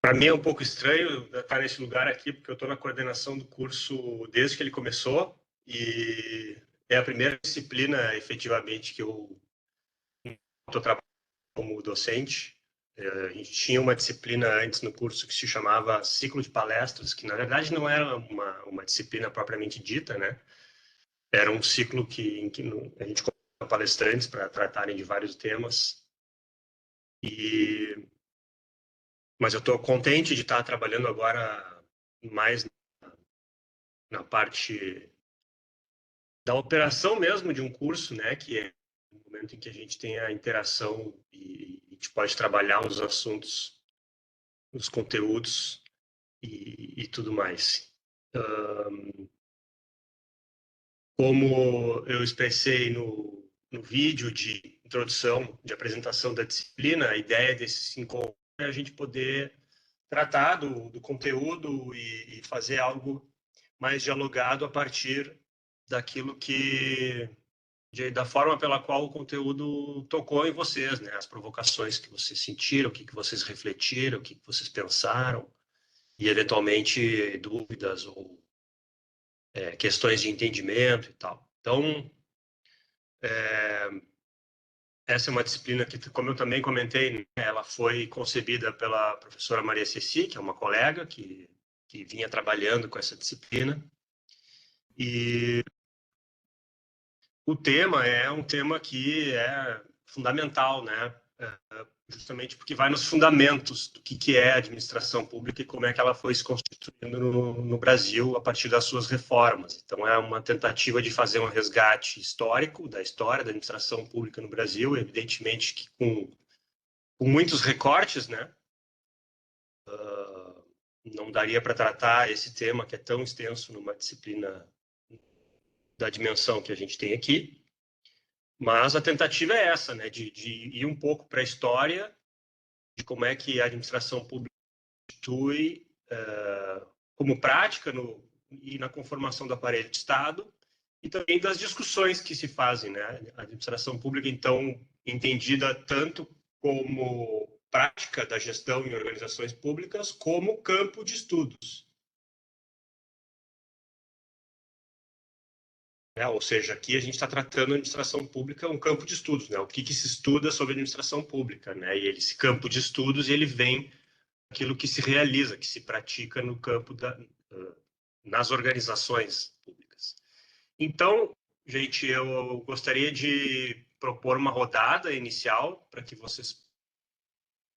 Para mim é um pouco estranho estar nesse lugar aqui, porque eu estou na coordenação do curso desde que ele começou e é a primeira disciplina, efetivamente, que eu estou trabalhando como docente. A gente tinha uma disciplina antes no curso que se chamava Ciclo de Palestras, que na verdade não era uma disciplina propriamente dita, né? Era um ciclo em que a gente convidava palestrantes para tratarem de vários temas. Mas eu estou contente de estar trabalhando agora mais na parte da operação mesmo de um curso, né? Que é o momento em que a gente tem a interação e a gente pode trabalhar os assuntos, os conteúdos e tudo mais. Como eu expressei no vídeo de introdução, de apresentação da disciplina, a ideia desse encontro é a gente poder tratar do conteúdo e fazer algo mais dialogado a partir daquilo da forma pela qual o conteúdo tocou em vocês, né? As provocações que vocês sentiram, o que vocês refletiram, o que vocês pensaram e eventualmente dúvidas ou questões de entendimento e tal. Então, essa é uma disciplina que, como eu também comentei, né, ela foi concebida pela professora Maria Ceci, que é uma colega que vinha trabalhando com essa disciplina. E o tema é um tema que é fundamental, né? Justamente porque vai nos fundamentos do que é a administração pública e como é que ela foi se constituindo no Brasil a partir das suas reformas. Então, é uma tentativa de fazer um resgate histórico da história da administração pública no Brasil, evidentemente que com muitos recortes, né? Não daria para tratar esse tema que é tão extenso numa disciplina da dimensão que a gente tem aqui. Mas a tentativa é essa, né, de ir um pouco para a história de como é que a administração pública constitui como prática e na conformação do aparelho de Estado e também das discussões que se fazem, né? A administração pública, então, entendida tanto como prática da gestão em organizações públicas como campo de estudos. Ou seja, aqui a gente está tratando a administração pública um campo de estudos, né? O que se estuda sobre administração pública, né? E esse campo de estudos ele vem aquilo que se realiza, que se pratica no campo nas organizações públicas. Então, gente, eu gostaria de propor uma rodada inicial para que vocês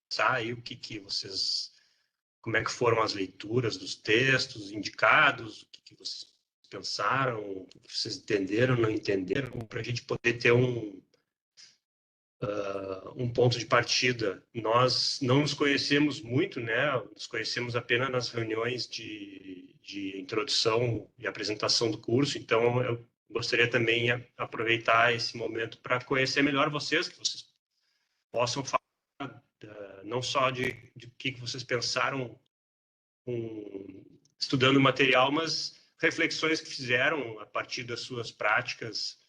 saibam o que vocês, como é que foram as leituras dos textos indicados, o que vocês pensaram, o que vocês entenderam, não entenderam, para a gente poder ter um ponto de partida. Nós não nos conhecemos muito, né? Nos conhecemos apenas nas reuniões de introdução e apresentação do curso, então eu gostaria também de aproveitar esse momento para conhecer melhor vocês, que vocês possam falar não só de o que vocês pensaram estudando o material, mas reflexões que fizeram a partir das suas práticas,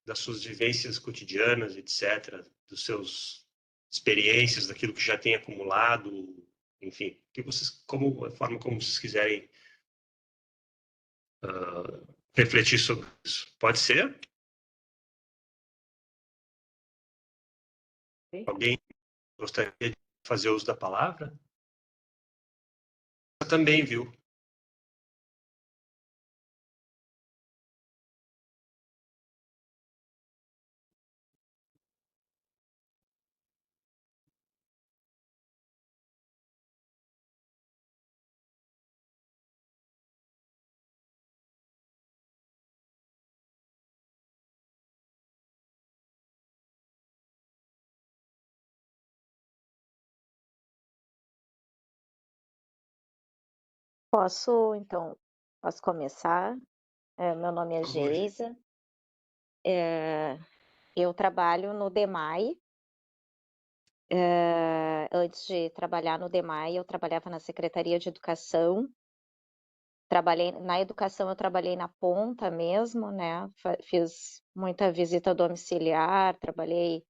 das suas vivências cotidianas, etc., dos seus experiências, daquilo que já tem acumulado, enfim, que vocês, a forma como vocês quiserem refletir sobre isso. Pode ser? Alguém gostaria de fazer uso da palavra? Eu também, viu? Posso começar? Meu nome é Geisa, eu trabalho no DEMAI. Antes de trabalhar no DEMAI, eu trabalhava na Secretaria de Educação trabalhei na educação, eu trabalhei na ponta mesmo, né? Fiz muita visita domiciliar, trabalhei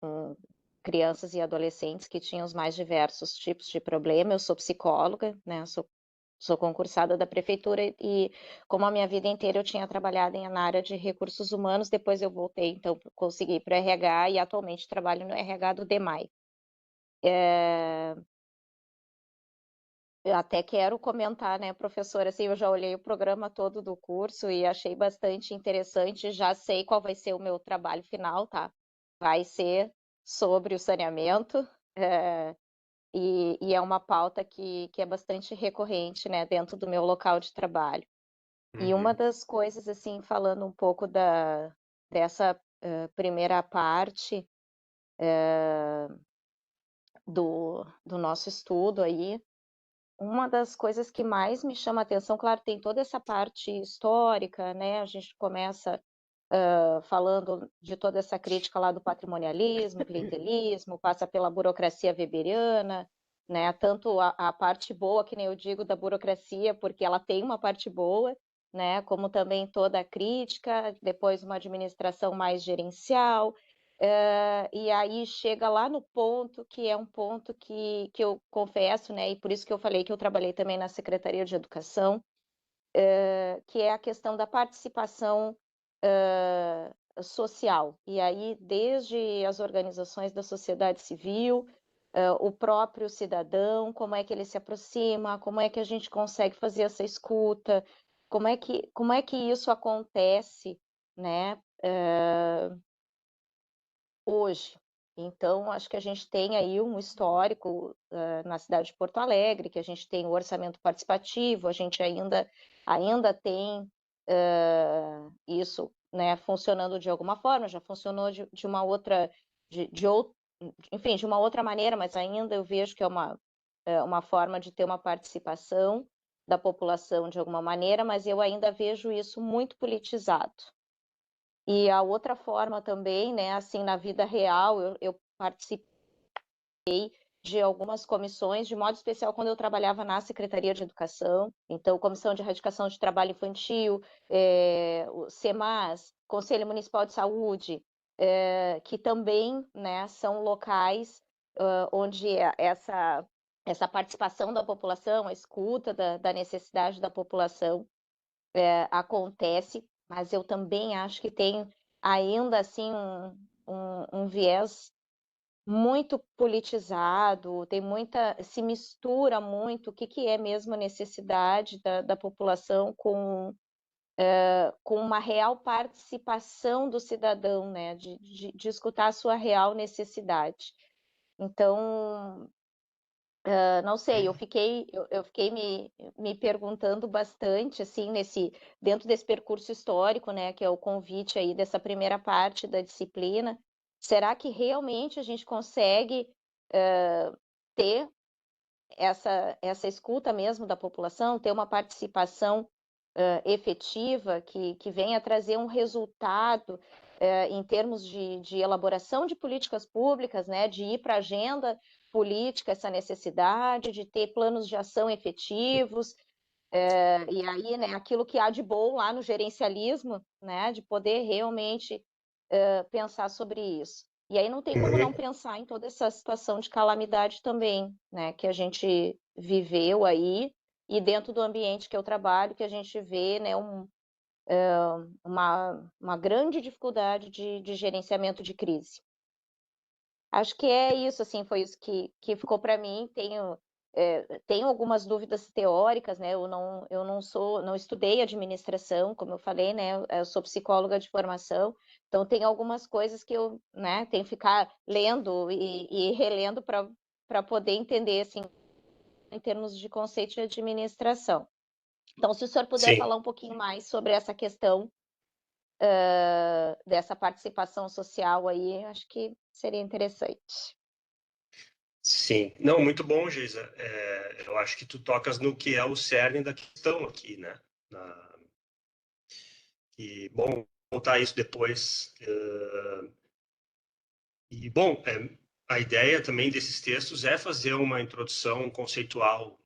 com crianças e adolescentes que tinham os mais diversos tipos de problema. Eu sou psicóloga, né? Sou concursada da prefeitura e como a minha vida inteira eu tinha trabalhado na área de recursos humanos, depois eu voltei, então consegui ir para o RH e atualmente trabalho no RH do DEMAI. Eu até quero comentar, né, professora, assim, eu já olhei o programa todo do curso e achei bastante interessante, já sei qual vai ser o meu trabalho final, tá? Vai ser sobre o saneamento, e é uma pauta que é bastante recorrente, né, dentro do meu local de trabalho. E uma das coisas, assim, falando um pouco dessa primeira parte do nosso estudo aí, uma das coisas que mais me chama a atenção, claro, tem toda essa parte histórica, né? A gente começa falando de toda essa crítica lá do patrimonialismo, clientelismo, passa pela burocracia weberiana, né? Tanto a parte boa, que nem eu digo, da burocracia, porque ela tem uma parte boa, né? Como também toda a crítica, depois uma administração mais gerencial, e aí chega lá no ponto, que é um ponto que eu confesso, né? E por isso que eu falei que eu trabalhei também na Secretaria de Educação, que é a questão da participação social. E aí, desde as organizações da sociedade civil, o próprio cidadão, como é que ele se aproxima, como é que a gente consegue fazer essa escuta, como é que isso acontece, né, hoje. Então, acho que a gente tem aí um histórico na cidade de Porto Alegre, que a gente tem o orçamento participativo, a gente ainda tem isso, né, funcionando de alguma forma, já funcionou de uma outra, enfim, de uma outra maneira, mas ainda eu vejo que é uma forma de ter uma participação da população de alguma maneira, mas eu ainda vejo isso muito politizado. E a outra forma também, né, assim, na vida real, eu participei de algumas comissões, de modo especial quando eu trabalhava na Secretaria de Educação, então, Comissão de Erradicação de Trabalho Infantil, o CEMAS, Conselho Municipal de Saúde, que também, né, são locais onde essa participação da população, a escuta da necessidade da população acontece, mas eu também acho que tem ainda assim um viés muito politizado, se mistura muito o que é mesmo a necessidade da população com uma real participação do cidadão, né, de escutar a sua real necessidade. Então, não sei, eu fiquei me perguntando bastante, assim, dentro desse percurso histórico, né, que é o convite aí dessa primeira parte da disciplina, será que realmente a gente consegue ter essa escuta mesmo da população, ter uma participação efetiva que venha trazer um resultado em termos de elaboração de políticas públicas, né, de ir para a agenda política essa necessidade, de ter planos de ação efetivos, e aí, né, aquilo que há de bom lá no gerencialismo, né, de poder realmente pensar sobre isso. E aí não tem como não pensar em toda essa situação de calamidade também, né, que a gente viveu aí, e dentro do ambiente que eu trabalho, que a gente vê, né, uma grande dificuldade de gerenciamento de crise. Acho que é isso, assim, foi isso que ficou para mim. Tenho algumas dúvidas teóricas, né? Eu não estudei administração, como eu falei, né? Eu sou psicóloga de formação, então tem algumas coisas que eu, né, tenho que ficar lendo e relendo para poder entender, assim, em termos de conceito de administração. Então, se o senhor puder Sim, falar um pouquinho mais sobre essa questão dessa participação social aí, acho que seria interessante. sim. Não, muito bom, Geisa. Eu acho que tu tocas no que é o cerne da questão aqui, né? E, bom, voltar a isso depois. E, bom, a ideia também desses textos é fazer uma introdução conceitual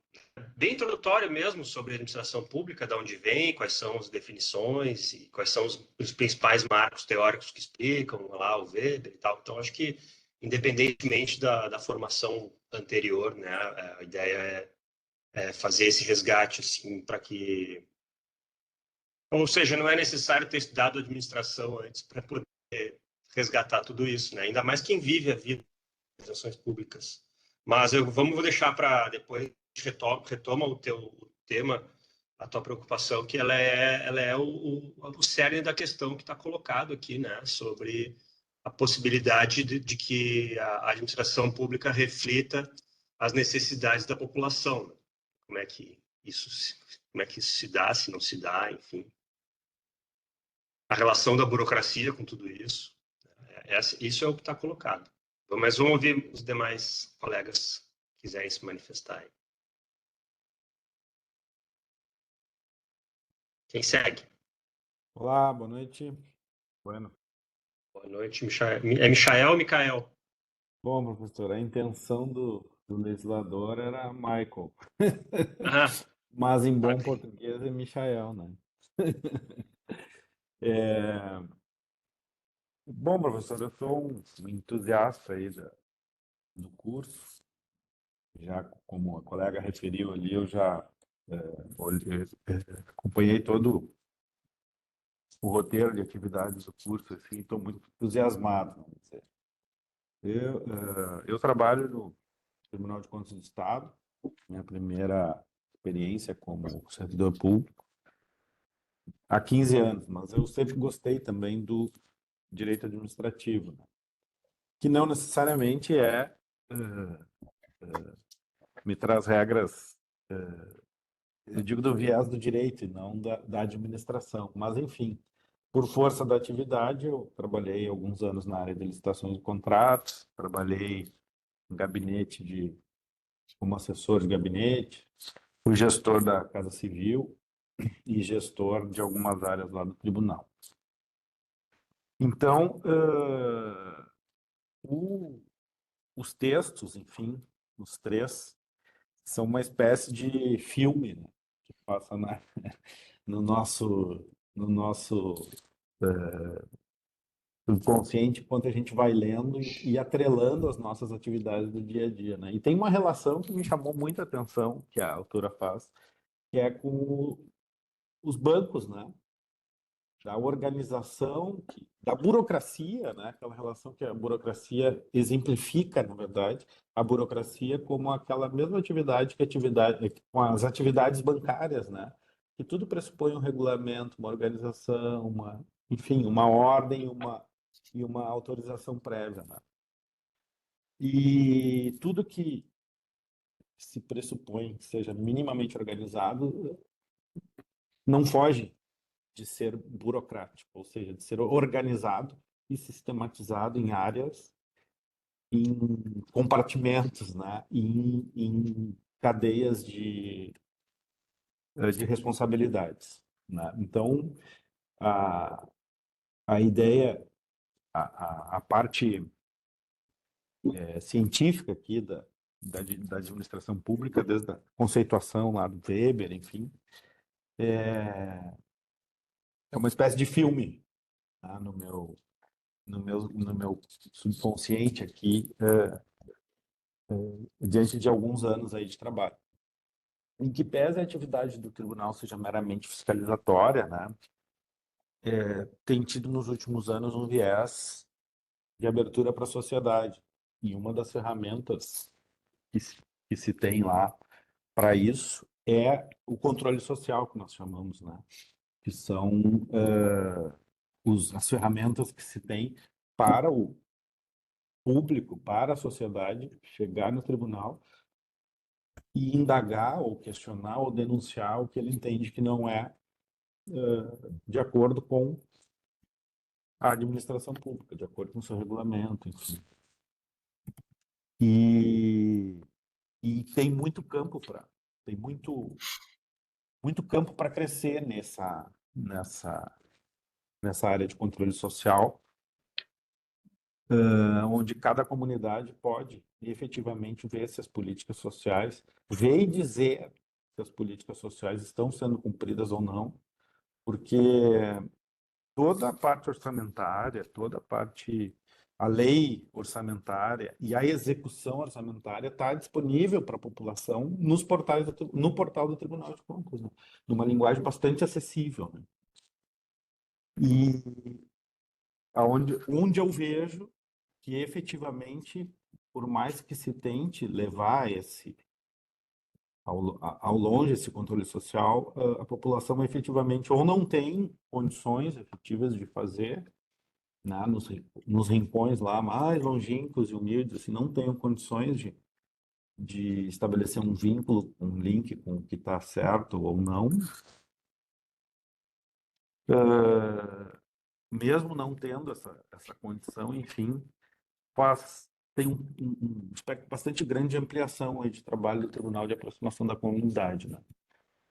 bem introdutório mesmo sobre a administração pública, de onde vem, quais são as definições e quais são os principais marcos teóricos que explicam lá o Weber e tal. Então, acho que, independentemente da formação anterior, né, a ideia é fazer esse resgate, assim, para que... Ou seja, não é necessário ter estudado administração antes para poder resgatar tudo isso, né? Ainda mais quem vive a vida das organizações públicas. Mas vou deixar para depois retoma o teu tema, a tua preocupação, que ela é o cerne da questão que está colocado aqui, né? Sobre a possibilidade de que a administração pública reflita as necessidades da população, né? Como é que como é que isso se dá, se não se dá, enfim. A relação da burocracia com tudo isso. Isso é o que está colocado. Mas vamos ouvir os demais colegas que quiserem se manifestar. Quem segue? Olá, boa noite. Bueno. Boa noite, Michael. É Michael ou Micael? Bom, professor, a intenção do legislador era Michael, Ah, mas em bom ok. português é Michael, né? É, Bom, professor, eu sou um entusiasta aí do curso. Já como a colega referiu ali, eu já acompanhei todo o roteiro de atividades do curso, assim, estou muito entusiasmado, vamos dizer. Eu trabalho no Tribunal de Contas do Estado, minha primeira experiência como servidor público, há 15 anos, mas eu sempre gostei também do direito administrativo, né? Que não necessariamente me traz regras, eu digo do viés do direito e não da administração, mas enfim, por força da atividade, eu trabalhei alguns anos na área de licitações de contratos, trabalhei em gabinete como assessor de gabinete, fui gestor da Casa Civil e gestor de algumas áreas lá do tribunal. Então, os textos, enfim, os três, são uma espécie de filme, né, que passa no nosso inconsciente enquanto a gente vai lendo e atrelando as nossas atividades do dia a dia, né? E tem uma relação que me chamou muita atenção, que a autora faz, que é com os bancos, né? Da organização, da burocracia, né? Aquela relação que a burocracia exemplifica, na verdade, a burocracia como aquela mesma atividade com as atividades bancárias, né? Que tudo pressupõe um regulamento, uma organização, enfim, uma ordem, e uma autorização prévia, né? E tudo que se pressupõe que seja minimamente organizado não foge de ser burocrático, ou seja, de ser organizado e sistematizado em áreas, em compartimentos, né? Em cadeias de responsabilidades, né? Então, a, a ideia, a parte científica aqui da administração pública, desde a conceituação lá do Weber, enfim, é uma espécie de filme, tá? No meu subconsciente aqui, diante de alguns anos aí de trabalho. Em que pese a atividade do tribunal seja meramente fiscalizatória, né, tem tido nos últimos anos um viés de abertura para a sociedade. E uma das ferramentas que se tem lá para isso é o controle social, que nós chamamos, né, que são as ferramentas que se tem para o público, para a sociedade, chegar no tribunal e indagar ou questionar ou denunciar o que ele entende que não é de acordo com a administração pública, de acordo com o seu regulamento, enfim. E tem muito campo para crescer nessa área de controle social, onde cada comunidade pode efetivamente ver se as políticas sociais, ver e dizer se as políticas sociais estão sendo cumpridas ou não, porque toda a parte orçamentária, a lei orçamentária e a execução orçamentária está disponível para a população nos portais no portal do Tribunal de Contas, né? Numa linguagem bastante acessível, né? E onde eu vejo que efetivamente, por mais que se tente levar ao longe esse controle social, a população efetivamente ou não tem condições efetivas de fazer, né, nos rincões lá mais longínquos e humildes, assim, não tenham condições de estabelecer um vínculo, um link com o que está certo ou não. Mesmo não tendo essa condição, enfim, tem um espectro bastante grande de ampliação aí de trabalho do Tribunal de Aproximação da Comunidade, né?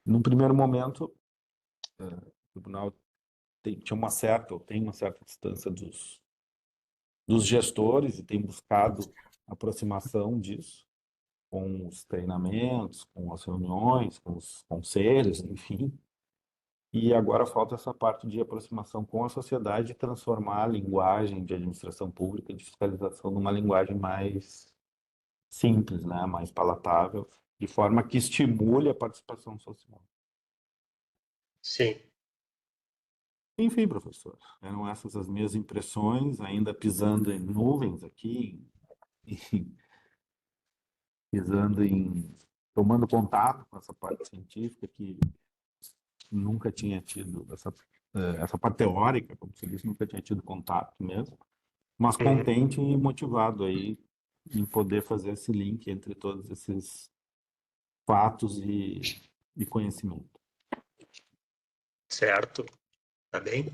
Num primeiro momento, o Tribunal tem uma certa distância dos gestores e tem buscado aproximação disso com os treinamentos, com as reuniões, com os conselhos, enfim. E agora falta essa parte de aproximação com a sociedade e transformar a linguagem de administração pública, de fiscalização, numa linguagem mais simples, né? Mais palatável, de forma que estimule a participação social. Sim. Enfim, professor, eram essas as minhas impressões, ainda pisando em nuvens aqui, tomando contato com essa parte científica que nunca tinha tido, essa parte teórica, como você disse, nunca tinha tido contato mesmo, mas contente e motivado aí em poder fazer esse link entre todos esses fatos e conhecimento. Certo. Tá bem?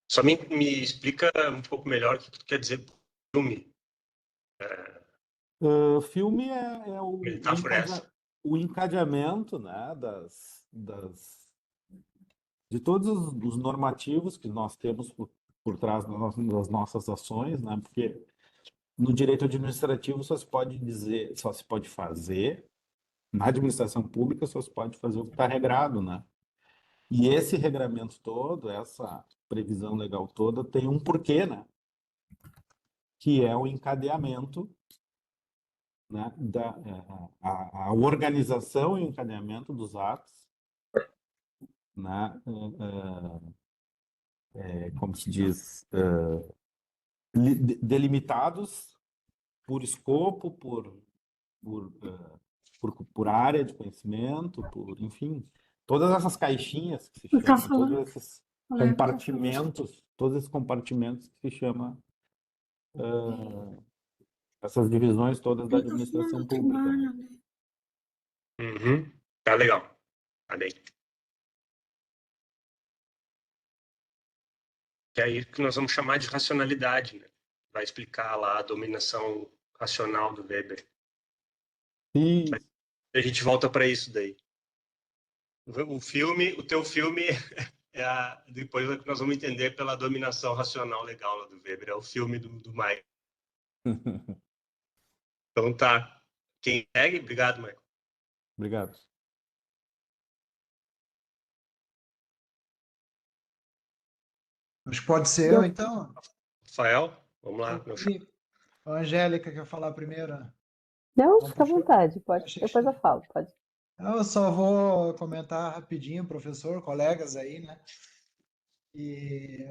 Só me explica um pouco melhor o que tu quer dizer por filme. Filme é Metáfora é essa. o encadeamento, né, de todos os normativos que nós temos por trás das nossas ações, né, porque no direito administrativo só se pode fazer, na administração pública só se pode fazer o que está regrado, né? E esse regramento todo, essa previsão legal toda, tem um porquê, né? Que é o encadeamento, né, a organização e o encadeamento dos atos, né, como se diz, delimitados por escopo, por área de conhecimento, enfim, todas essas caixinhas que se chamam, todos esses compartimentos que se chama essas divisões todas da administração pública. Tá legal. Tá bem. Que é aí que nós vamos chamar de racionalidade, né? Vai explicar lá a dominação racional do Weber. E a gente volta para isso daí. O teu filme depois nós vamos entender pela dominação racional legal lá do Weber, é o filme do Michael. Então tá. Quem segue? Obrigado, Michael. Obrigado. Acho que pode ser eu, então. Rafael, vamos lá. A Angélica quer falar primeiro. Não, fica à vontade, pode, depois eu falo, pode. Eu só vou comentar rapidinho, professor, colegas aí, né? E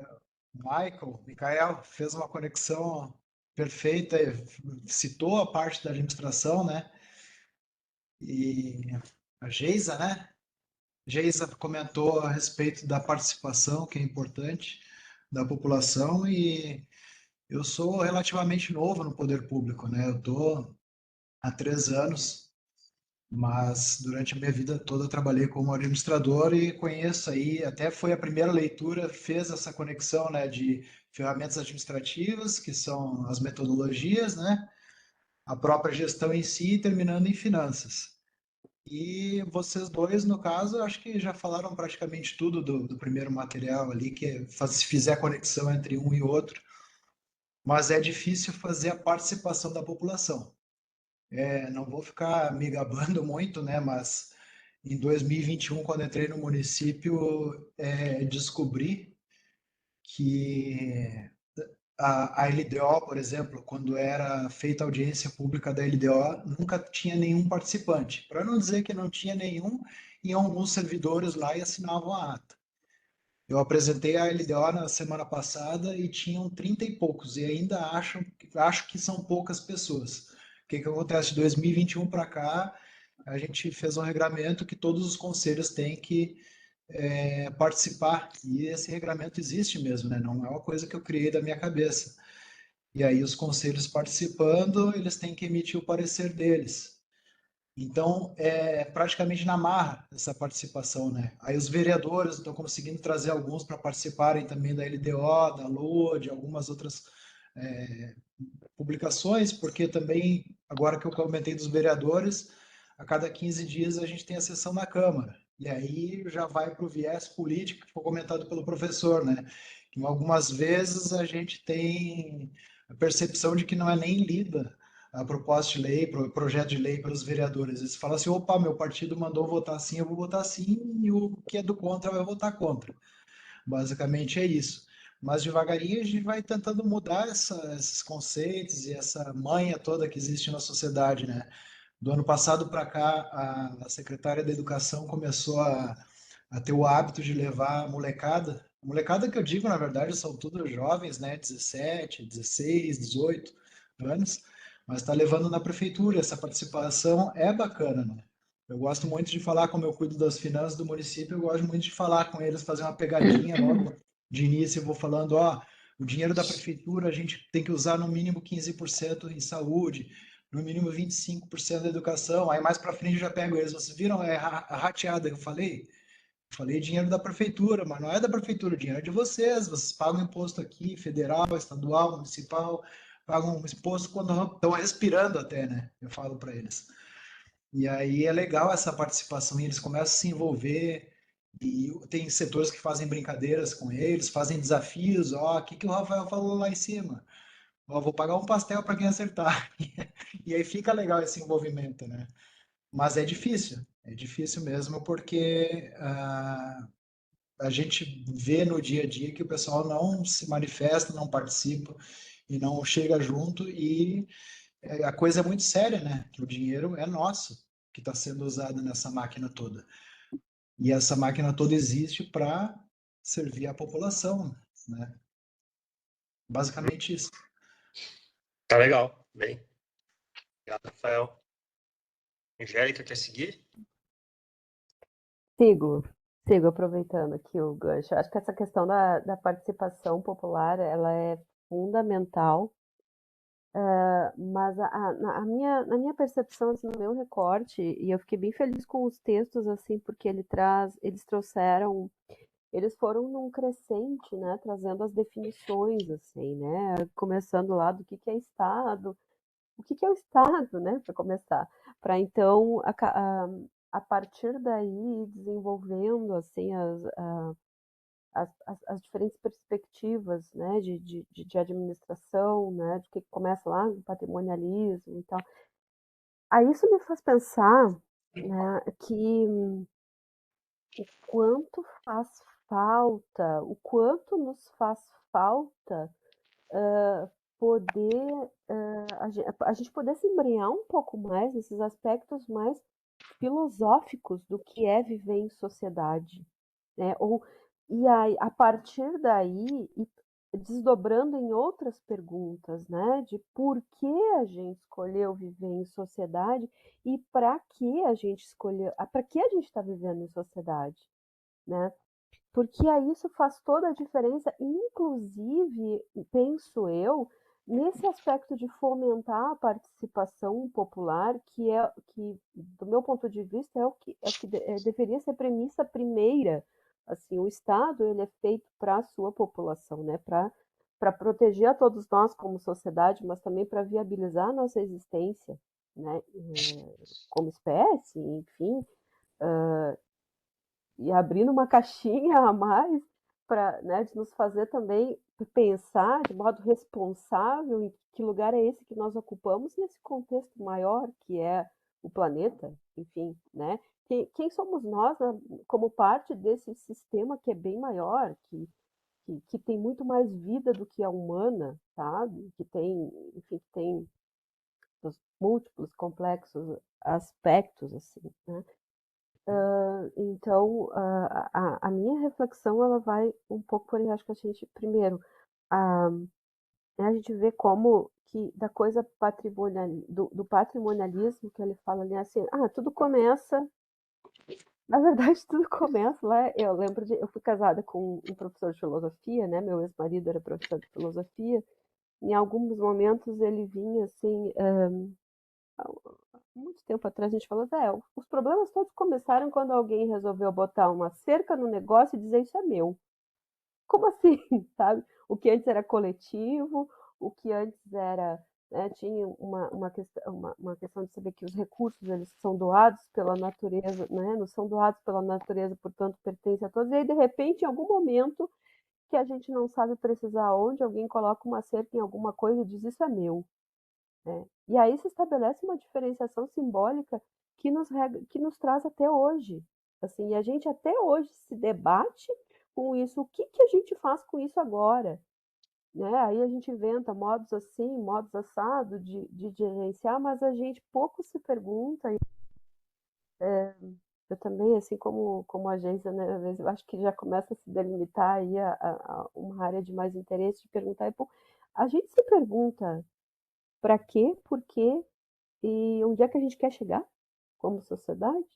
Michael fez uma conexão perfeita, citou a parte da administração, né? E a Geisa, né? Geisa comentou a respeito da participação, que é importante, da população, e eu sou relativamente novo no poder público, né? Eu estou há 3 anos, mas durante a minha vida toda eu trabalhei como administrador e conheço aí, até foi a primeira leitura, fez essa conexão, né, de ferramentas administrativas, que são as metodologias, né? A própria gestão em si, terminando em finanças. E vocês dois, no caso, acho que já falaram praticamente tudo do primeiro material ali, que se fizer a conexão entre um e outro, mas é difícil fazer a participação da população. Não vou ficar me gabando muito, né? Mas em 2021, quando entrei no município, descobri que a LDO, por exemplo, quando era feita a audiência pública da LDO, nunca tinha nenhum participante. Para não dizer que não tinha nenhum, e alguns servidores lá e assinavam a ata. Eu apresentei a LDO na semana passada e tinham 30 e poucos, e ainda acho que são poucas pessoas. O que acontece? De 2021 para cá, a gente fez um regramento que todos os conselhos têm que participar, e esse regramento existe mesmo, né? Não é uma coisa que eu criei da minha cabeça. E aí os conselhos participando, eles têm que emitir o parecer deles. Então, é praticamente na marra essa participação, né? Aí os vereadores estão conseguindo trazer alguns para participarem também da LDO, da LOA, de algumas outras publicações, porque também, agora que eu comentei dos vereadores, a cada 15 dias a gente tem a sessão na Câmara. E aí já vai para o viés político que foi comentado pelo professor, né? Que algumas vezes a gente tem a percepção de que não é nem lida a proposta de lei, o projeto de lei pelos vereadores. Eles falam assim, opa, meu partido mandou votar assim, eu vou votar assim, e o que é do contra vai votar contra. Basicamente é isso. Mas devagarinho a gente vai tentando mudar esses conceitos e essa manha toda que existe na sociedade, né? Do ano passado para cá, a secretária da Educação começou a ter o hábito de levar a molecada que eu digo, na verdade, são todos jovens, né? 17, 16, 18 anos, mas está levando na prefeitura. Essa participação é bacana, né? Eu gosto muito de falar, como eu cuido das finanças do município, eu gosto muito de falar com eles, fazer uma pegadinha logo de início. Eu vou falando, ó, o dinheiro da prefeitura a gente tem que usar no mínimo 15% em saúde, no mínimo 25% da educação. Aí mais para frente eu já pego eles. Vocês viram a rateada que eu falei? Falei dinheiro da prefeitura, mas não é da prefeitura, o dinheiro é de vocês. Vocês pagam imposto aqui, federal, estadual, municipal, pagam imposto quando estão respirando até, né? Eu falo para eles. E aí é legal essa participação, e eles começam a se envolver, e tem setores que fazem brincadeiras com eles, fazem desafios, ó, o que que o Rafael falou lá em cima? Ó, vou pagar um pastel para quem acertar. E aí fica legal esse envolvimento, né? Mas é difícil mesmo, porque a gente vê no dia a dia que o pessoal não se manifesta, não participa e não chega junto, e a coisa é muito séria, né? Que o dinheiro é nosso, que está sendo usado nessa máquina toda. E essa máquina toda existe para servir a população, né? Basicamente isso. Tá legal. Bem. Obrigado, Rafael. Angélica, quer seguir? Sigo, sigo aproveitando aqui o gancho. Acho que essa questão da participação popular, ela é fundamental, mas na minha percepção, assim, no meu recorte, e eu fiquei bem feliz com os textos, assim, porque eles foram num crescente, né, trazendo as definições, assim, né, começando lá do que é Estado, o que é o Estado, né, para começar, para então a partir daí desenvolvendo assim as diferentes perspectivas, né, de administração, né, de que começa lá no patrimonialismo e tal. Aí isso me faz pensar, né, que o quanto faz falta, o quanto nos faz falta poder a gente poder se embrenhar um pouco mais nesses aspectos mais filosóficos do que é viver em sociedade, né? E aí, a partir daí, desdobrando em outras perguntas, né? De por que a gente escolheu viver em sociedade e para que a gente escolheu, para que a gente está vivendo em sociedade, né? Porque aí isso faz toda a diferença, inclusive, penso eu, nesse aspecto de fomentar a participação popular, que do meu ponto de vista deveria ser premissa primeira. Assim, o Estado ele é feito para a sua população, né? Para proteger a todos nós como sociedade, mas também para viabilizar a nossa existência, né? Como espécie, enfim, e abrindo uma caixinha a mais, né, de nos fazer também pensar de modo responsável em que lugar é esse que nós ocupamos nesse contexto maior que é o planeta, enfim, né? Quem somos nós, né, como parte desse sistema que é bem maior, que tem muito mais vida do que a humana, sabe? Que tem, enfim, que tem os múltiplos, complexos aspectos, assim, né? Então, a minha reflexão, ela vai um pouco por aí, acho que a gente, primeiro, a gente vê como que da coisa patrimonial, do patrimonialismo que ele fala ali, assim, tudo começa, na verdade, tudo começa lá, eu lembro eu fui casada com um professor de filosofia, né, meu ex-marido era professor de filosofia, em alguns momentos ele vinha, assim, muito tempo atrás a gente falou, os problemas todos começaram quando alguém resolveu botar uma cerca no negócio e dizer isso é meu. Como assim, sabe? O que antes era coletivo, o que antes era, né, tinha uma questão de saber que os recursos eles são doados pela natureza, né, não são doados pela natureza, portanto pertencem a todos, e aí de repente em algum momento que a gente não sabe precisar onde, alguém coloca uma cerca em alguma coisa e diz isso é meu. Né? E aí se estabelece uma diferenciação simbólica que nos traz até hoje. Assim, e a gente até hoje se debate com isso. O que a gente faz com isso agora? Né? Aí a gente inventa modos assim, modos assado de gerenciar, mas a gente pouco se pergunta. Eu também, assim como agência, né, às vezes eu acho que já começa a se delimitar aí a uma área de mais interesse, de perguntar. A gente se pergunta para quê, por quê e onde é que a gente quer chegar como sociedade,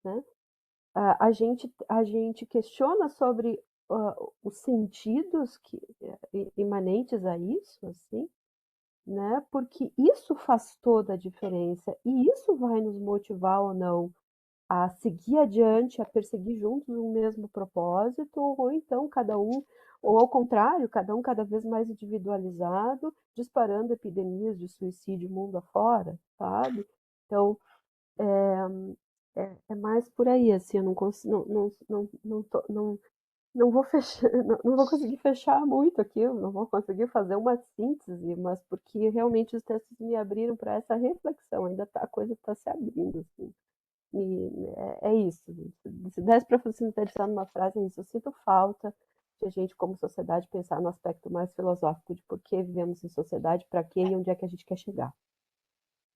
né? A gente questiona sobre os sentidos imanentes a isso, assim, né? Porque isso faz toda a diferença e isso vai nos motivar ou não a seguir adiante, a perseguir juntos um mesmo propósito, ou então cada um, ou ao contrário, cada um cada vez mais individualizado, disparando epidemias de suicídio mundo afora, sabe? Então, é mais por aí, assim, eu não consigo, não vou fechar, não vou conseguir fechar muito aqui, eu não vou conseguir fazer uma síntese, mas porque realmente os textos me abriram para essa reflexão, a coisa está se abrindo, assim. E é isso. Se desse para sintetizar numa frase, é isso. Eu sinto falta de a gente, como sociedade, pensar no aspecto mais filosófico de por que vivemos em sociedade, para quê e onde é que a gente quer chegar.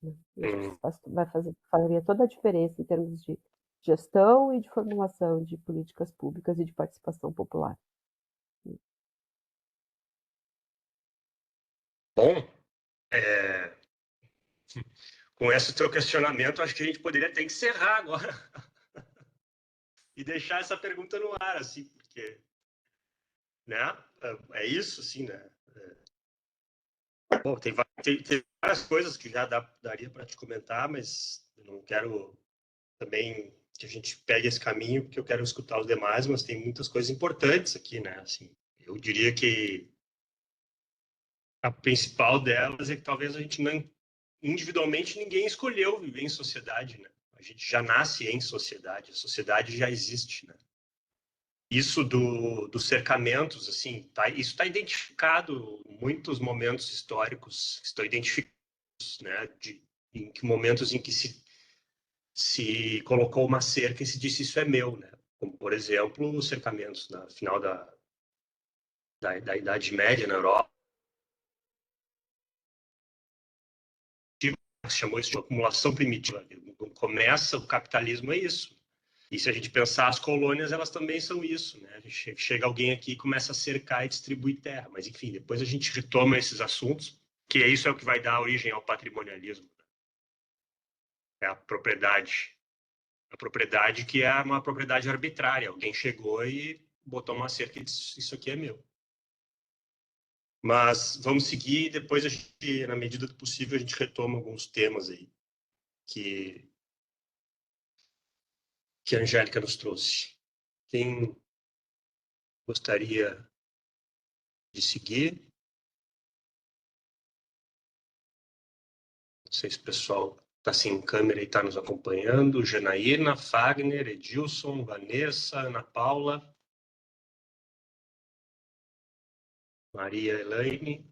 Isso faria toda a diferença em termos de gestão e de formulação de políticas públicas e de participação popular. Bom, com esse teu questionamento, acho que a gente poderia até encerrar agora e deixar essa pergunta no ar, assim, porque, né? É isso, assim, né? Bom, tem várias coisas que já daria para te comentar, mas eu não quero também que a gente pegue esse caminho, porque eu quero escutar os demais, mas tem muitas coisas importantes aqui, né? Assim, eu diria que a principal delas é que talvez a gente não, individualmente, ninguém escolheu viver em sociedade, né? A gente já nasce em sociedade, a sociedade já existe, né? Isso dos cercamentos, assim, isso está identificado em muitos momentos históricos, estão identificados, né? Em que momentos em que se colocou uma cerca e se disse isso é meu, né? Como, por exemplo, os cercamentos no final da Idade Média na Europa, se chamou isso de acumulação primitiva. Começa o capitalismo é isso. E se a gente pensar as colônias, elas também são isso, né? Chega alguém aqui e começa a cercar e distribuir terra. Mas, enfim, depois a gente retoma esses assuntos, que isso é o que vai dar origem ao patrimonialismo. É a propriedade. A propriedade que é uma propriedade arbitrária. Alguém chegou e botou uma cerca e disse, isso aqui é meu. Mas vamos seguir, depois a gente, na medida do possível, a gente retoma alguns temas aí que a Angélica nos trouxe. Quem gostaria de seguir? Não sei se o pessoal está sem câmera e está nos acompanhando. Janaína, Fagner, Edilson, Vanessa, Ana Paula. Maria Elaine.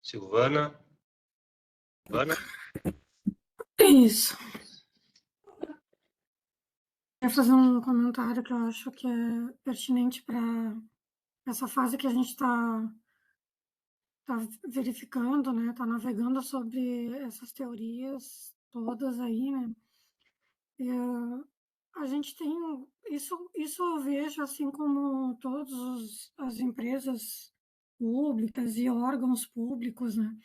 Silvana. Silvana? Isso. Quero fazer um comentário que eu acho que é pertinente para essa fase que a gente está verificando, né? Está navegando sobre essas teorias todas aí, né? E, a gente tem isso eu vejo assim como todas as empresas públicas e órgãos públicos, né?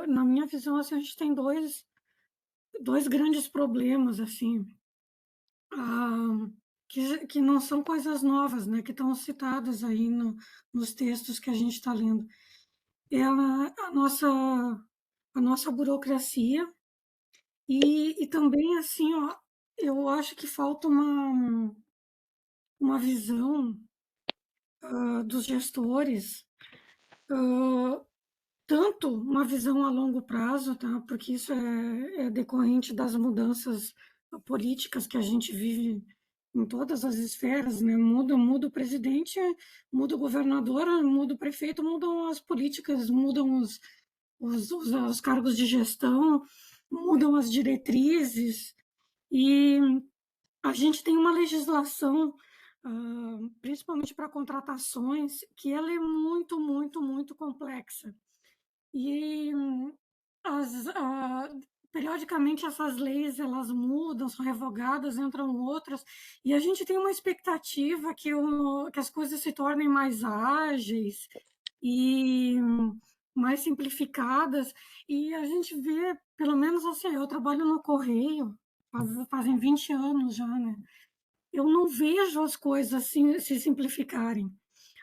Na minha visão, assim, a gente tem dois grandes problemas, assim, que não são coisas novas, né, que estão citadas aí nos textos que a gente está lendo. É a nossa burocracia e também, assim, ó, eu acho que falta uma visão dos gestores, tanto uma visão a longo prazo, tá? Porque isso é decorrente das mudanças políticas que a gente vive em todas as esferas, né? Muda o presidente, muda o governador, muda o prefeito, mudam as políticas, mudam os cargos de gestão, mudam as diretrizes e a gente tem uma legislação, principalmente para contratações, que ela é muito, muito, muito complexa. E periodicamente essas leis elas mudam, são revogadas, entram outras, e a gente tem uma expectativa que as coisas se tornem mais ágeis e mais simplificadas, e a gente vê, pelo menos assim, eu trabalho no Correio, fazem 20 anos já, né? Eu não vejo as coisas assim se simplificarem.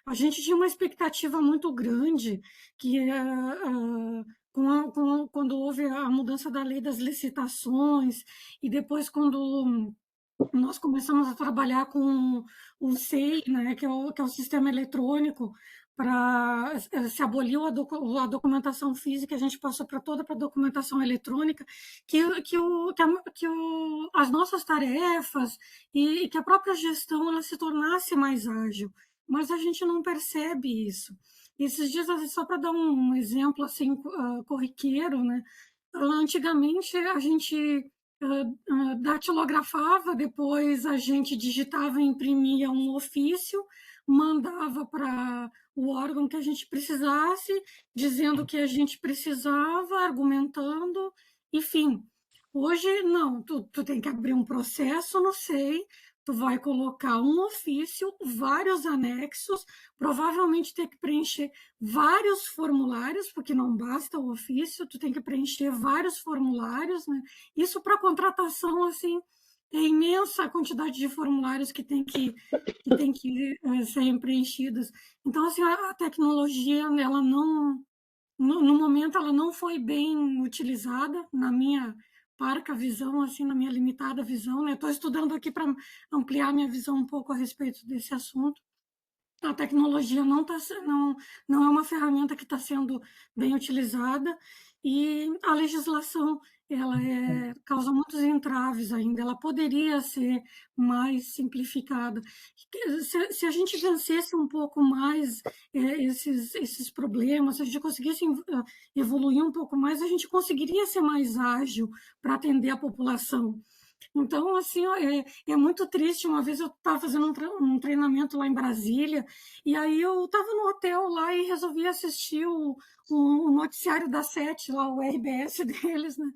A gente tinha uma expectativa muito grande que quando houve a mudança da lei das licitações e depois quando nós começamos a trabalhar com o SEI, né, que é o sistema eletrônico, para se aboliu a documentação física, a gente passou para toda para a documentação eletrônica, as nossas tarefas e que a própria gestão ela se tornasse mais ágil, mas a gente não percebe isso. Esses dias, só para dar um exemplo assim corriqueiro, né? Antigamente a gente datilografava, depois a gente digitava e imprimia um ofício, mandava para o órgão que a gente precisasse, dizendo o que a gente precisava, argumentando, enfim. Hoje, não, tu tem que abrir um processo no SEI, tu vai colocar um ofício, vários anexos, provavelmente ter que preencher vários formulários, porque não basta o ofício, tu tem que preencher vários formulários, né? Isso para contratação, assim, é imensa a quantidade de formulários que tem que serem preenchidos. Então, assim, a tecnologia, ela não, no momento, ela não foi bem utilizada, na minha parca visão, assim, na minha limitada visão, né? Estou estudando aqui para ampliar minha visão um pouco a respeito desse assunto. A tecnologia não é uma ferramenta que está sendo bem utilizada e a legislação ela causa muitos entraves ainda. Ela poderia ser mais simplificada. Se a gente vencesse um pouco mais esses problemas, se a gente conseguisse evoluir um pouco mais, a gente conseguiria ser mais ágil para atender a população. Então, assim, é muito triste. Uma vez eu estava fazendo um treinamento lá em Brasília, e aí eu estava no hotel lá e resolvi assistir o noticiário da 7, lá, o RBS deles, né?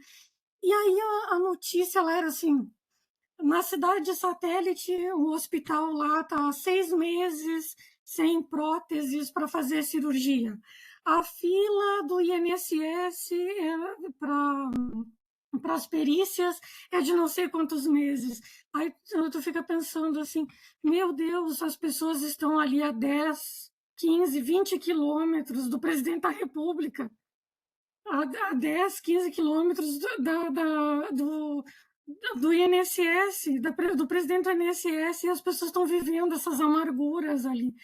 E aí a notícia ela era assim: na cidade de Satélite, o hospital lá está há 6 meses sem próteses para fazer cirurgia. A fila do INSS para as perícias é de não sei quantos meses. Aí tu fica pensando assim, meu Deus, as pessoas estão ali a 10, 15, 20 quilômetros do presidente da República, a 10, 15 quilômetros do INSS, do presidente do INSS, e as pessoas estão vivendo essas amarguras ali.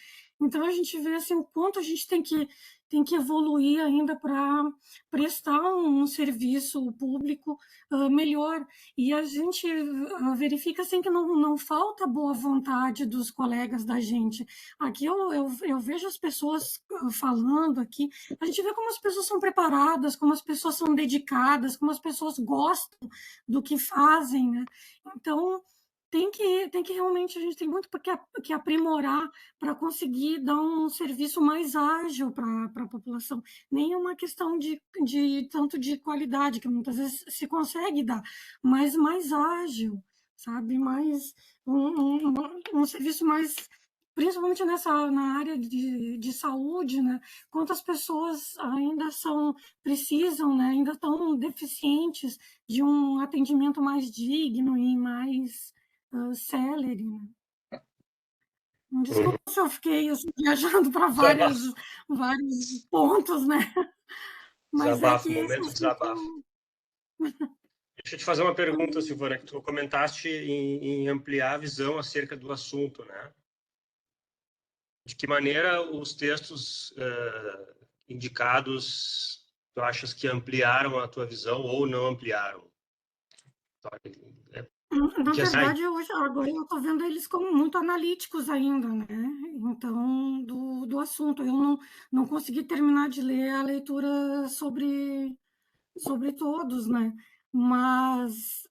Então a gente vê assim, o quanto a gente tem que tem que evoluir ainda para prestar um serviço público melhor. E a gente verifica assim que não falta boa vontade dos colegas da gente. Aqui eu vejo as pessoas falando aqui, a gente vê como as pessoas são preparadas, como as pessoas são dedicadas, como as pessoas gostam do que fazem, né? Então, tem que realmente, a gente tem muito que aprimorar para conseguir dar um serviço mais ágil para a população. Nem é uma questão de tanto de qualidade, que muitas vezes se consegue dar, mas mais ágil, sabe? Mais um serviço mais, principalmente na área de saúde, né? Quantas pessoas ainda precisam, né? Ainda estão deficientes de um atendimento mais digno e mais celery, né? Desculpa se eu fiquei assim, viajando para vários pontos, né? Mas Desabafo, é que momento de desabafo. Deixa eu te fazer uma pergunta, Silvana, que tu comentaste em ampliar a visão acerca do assunto, né? De que maneira os textos indicados, tu achas que ampliaram a tua visão ou não ampliaram? Na verdade, agora eu estou vendo eles como muito analíticos ainda, né? Então, do assunto. Eu não consegui terminar de ler a leitura sobre todos, né? Mas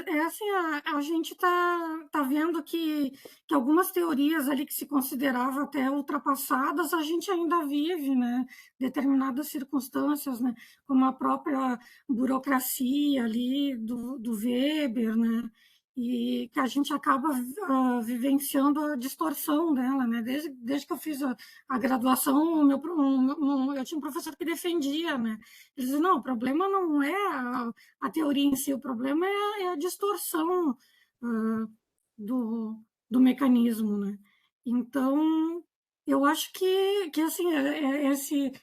é assim, a gente tá vendo que algumas teorias ali que se considerava até ultrapassadas, a gente ainda vive, né? Determinadas circunstâncias, né? Como a própria burocracia ali do Weber, né? E que a gente acaba vivenciando a distorção dela, né? Desde que eu fiz a graduação, eu tinha um professor que defendia, né? Ele dizia, não, o problema não é a teoria em si, o problema é a distorção do mecanismo, né? Então, eu acho que assim,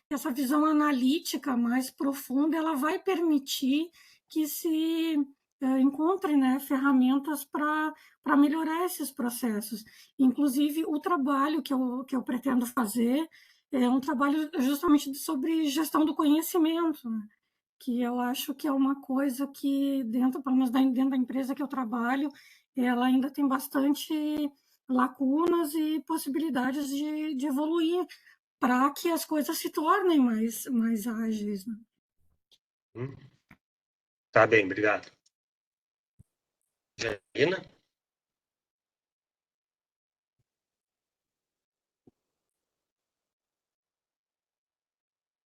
essa visão analítica mais profunda, ela vai permitir que se encontre, né, ferramentas para melhorar esses processos. Inclusive, o trabalho que eu pretendo fazer é um trabalho justamente sobre gestão do conhecimento, né? Que eu acho que é uma coisa que, pelo menos dentro da empresa que eu trabalho, ela ainda tem bastante lacunas e possibilidades de evoluir para que as coisas se tornem mais ágeis, né? Tá bem, obrigado. Janina?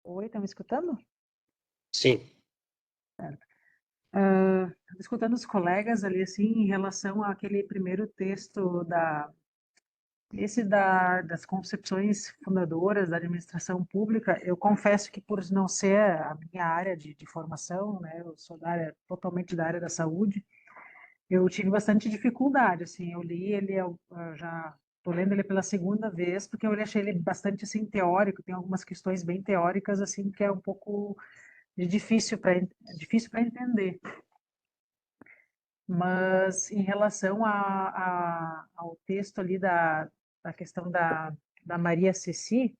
Oi, estão me escutando? Sim. Escutando os colegas ali, assim, em relação àquele primeiro texto das concepções fundadoras da administração pública, eu confesso que por não ser a minha área de formação, né, eu sou totalmente da área da saúde, eu tive bastante dificuldade, assim, eu li ele, eu já estou lendo ele pela segunda vez, porque eu achei ele bastante, assim, teórico, tem algumas questões bem teóricas, assim, que é um pouco difícil para entender. Mas em relação ao texto ali da questão da Maria Ceci,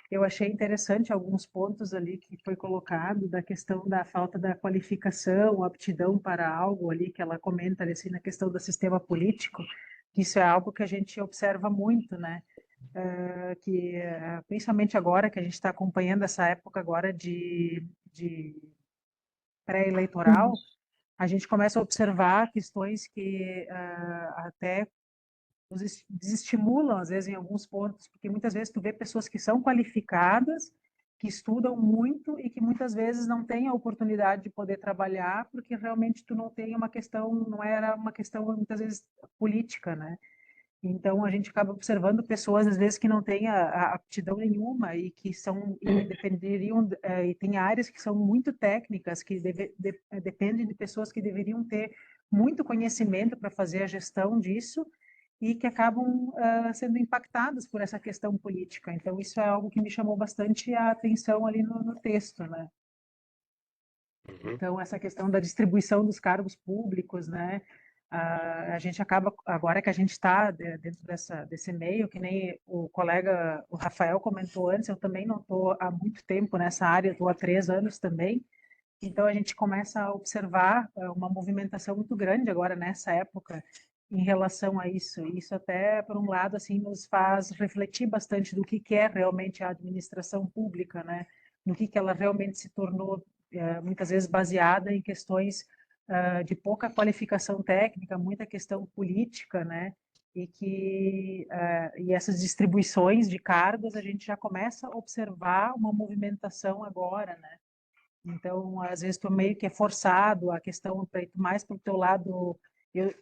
eu achei interessante alguns pontos ali que foi colocado da questão da falta da qualificação, aptidão para algo ali que ela comenta assim na questão do sistema político. Isso é algo que a gente observa muito, né? Principalmente agora que a gente está acompanhando essa época agora de pré-eleitoral, a gente começa a observar questões que até nos desestimulam, às vezes, em alguns pontos, porque muitas vezes tu vê pessoas que são qualificadas, que estudam muito e que muitas vezes não têm a oportunidade de poder trabalhar, porque realmente tu não tem não era uma questão, muitas vezes, política, né? Então, a gente acaba observando pessoas, às vezes, que não têm a aptidão nenhuma e que dependeriam, e tem áreas que são muito técnicas, que dependem de pessoas que deveriam ter muito conhecimento para fazer a gestão disso e que acabam sendo impactadas por essa questão política. Então, isso é algo que me chamou bastante a atenção ali no texto, né? Então, essa questão da distribuição dos cargos públicos, né? a gente acaba, agora que a gente está dentro desse meio, que nem o colega, o Rafael comentou antes, eu também não estou há muito tempo nessa área, estou há 3 anos também, então a gente começa a observar uma movimentação muito grande agora nessa época em relação a isso. Isso até, por um lado, assim, nos faz refletir bastante do que é realmente a administração pública, né? No que ela realmente se tornou, muitas vezes baseada em questões de pouca qualificação técnica, muita questão política, né? E essas distribuições de cargos a gente já começa a observar uma movimentação agora, né? Então, às vezes tu meio que é forçado a questão para ir mais para o teu lado.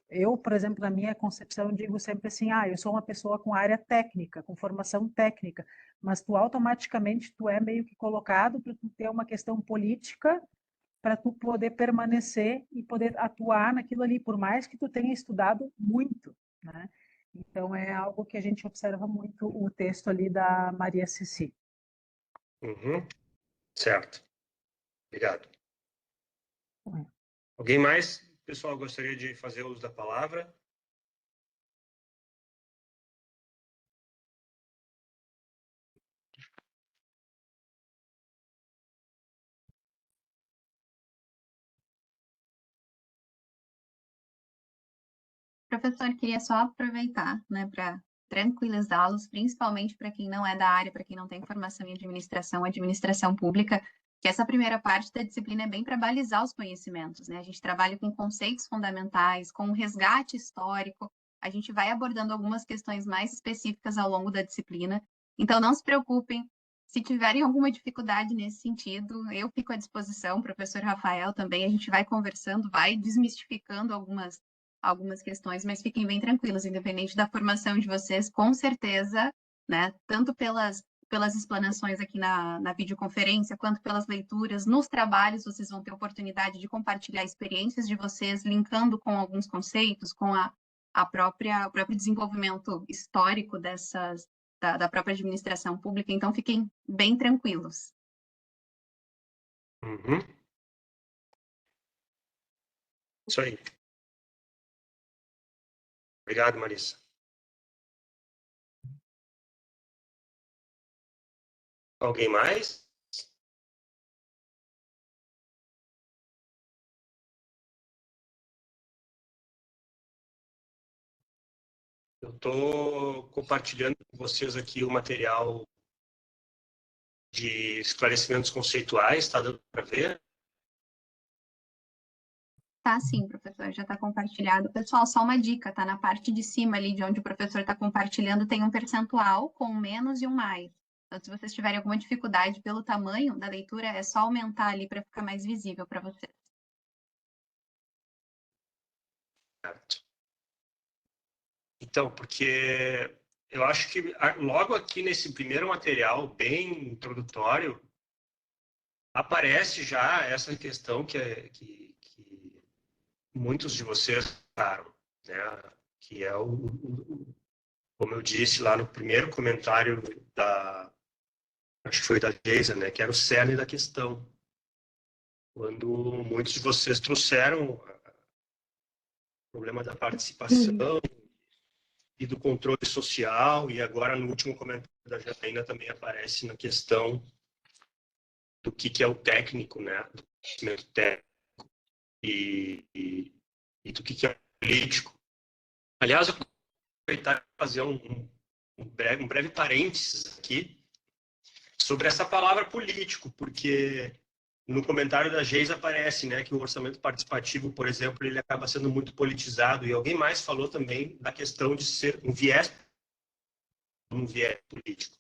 Eu, por exemplo, na minha concepção, digo sempre assim, eu sou uma pessoa com área técnica, com formação técnica, mas tu automaticamente tu é meio que colocado para tu ter uma questão política para tu poder permanecer e poder atuar naquilo ali, por mais que tu tenha estudado muito, né? Então, é algo que a gente observa muito o texto ali da Maria Ceci. Uhum. Certo. Obrigado. Alguém mais, pessoal, gostaria de fazer uso da palavra? Professor, queria só aproveitar, né, para tranquilizá-los, principalmente para quem não é da área, para quem não tem formação em administração pública, que essa primeira parte da disciplina é bem para balizar os conhecimentos, né? A gente trabalha com conceitos fundamentais, com um resgate histórico, a gente vai abordando algumas questões mais específicas ao longo da disciplina, então não se preocupem, se tiverem alguma dificuldade nesse sentido, eu fico à disposição, o professor Rafael também, a gente vai conversando, vai desmistificando algumas questões, mas fiquem bem tranquilos, independente da formação de vocês, com certeza, né, tanto pelas explanações aqui na videoconferência, quanto pelas leituras, nos trabalhos, vocês vão ter oportunidade de compartilhar experiências de vocês, linkando com alguns conceitos, com o próprio desenvolvimento histórico da própria administração pública, então fiquem bem tranquilos. Uhum. Isso aí. Obrigado, Marissa. Alguém mais? Eu estou compartilhando com vocês aqui o material de esclarecimentos conceituais, está dando para ver? Tá sim, professor, já está compartilhado. Pessoal, só uma dica, tá na parte de cima ali de onde o professor está compartilhando, tem um percentual com um menos e um mais. Então, se vocês tiverem alguma dificuldade pelo tamanho da leitura, é só aumentar ali para ficar mais visível para vocês. Certo. Então, porque eu acho que logo aqui nesse primeiro material, bem introdutório, aparece já essa questão que muitos de vocês falaram, né? Que é como eu disse lá no primeiro comentário acho que foi da Geisa, né? Que era o cerne da questão. Quando muitos de vocês trouxeram o problema da participação e do controle social, e agora no último comentário da Janaína também aparece na questão do que é o técnico, né? Do conhecimento técnico e do que é o político. Aliás, eu vou aproveitar e fazer um breve parênteses aqui sobre essa palavra político, porque no comentário da Geisa aparece, né, que o orçamento participativo, por exemplo, ele acaba sendo muito politizado, e alguém mais falou também da questão de ser um viés político.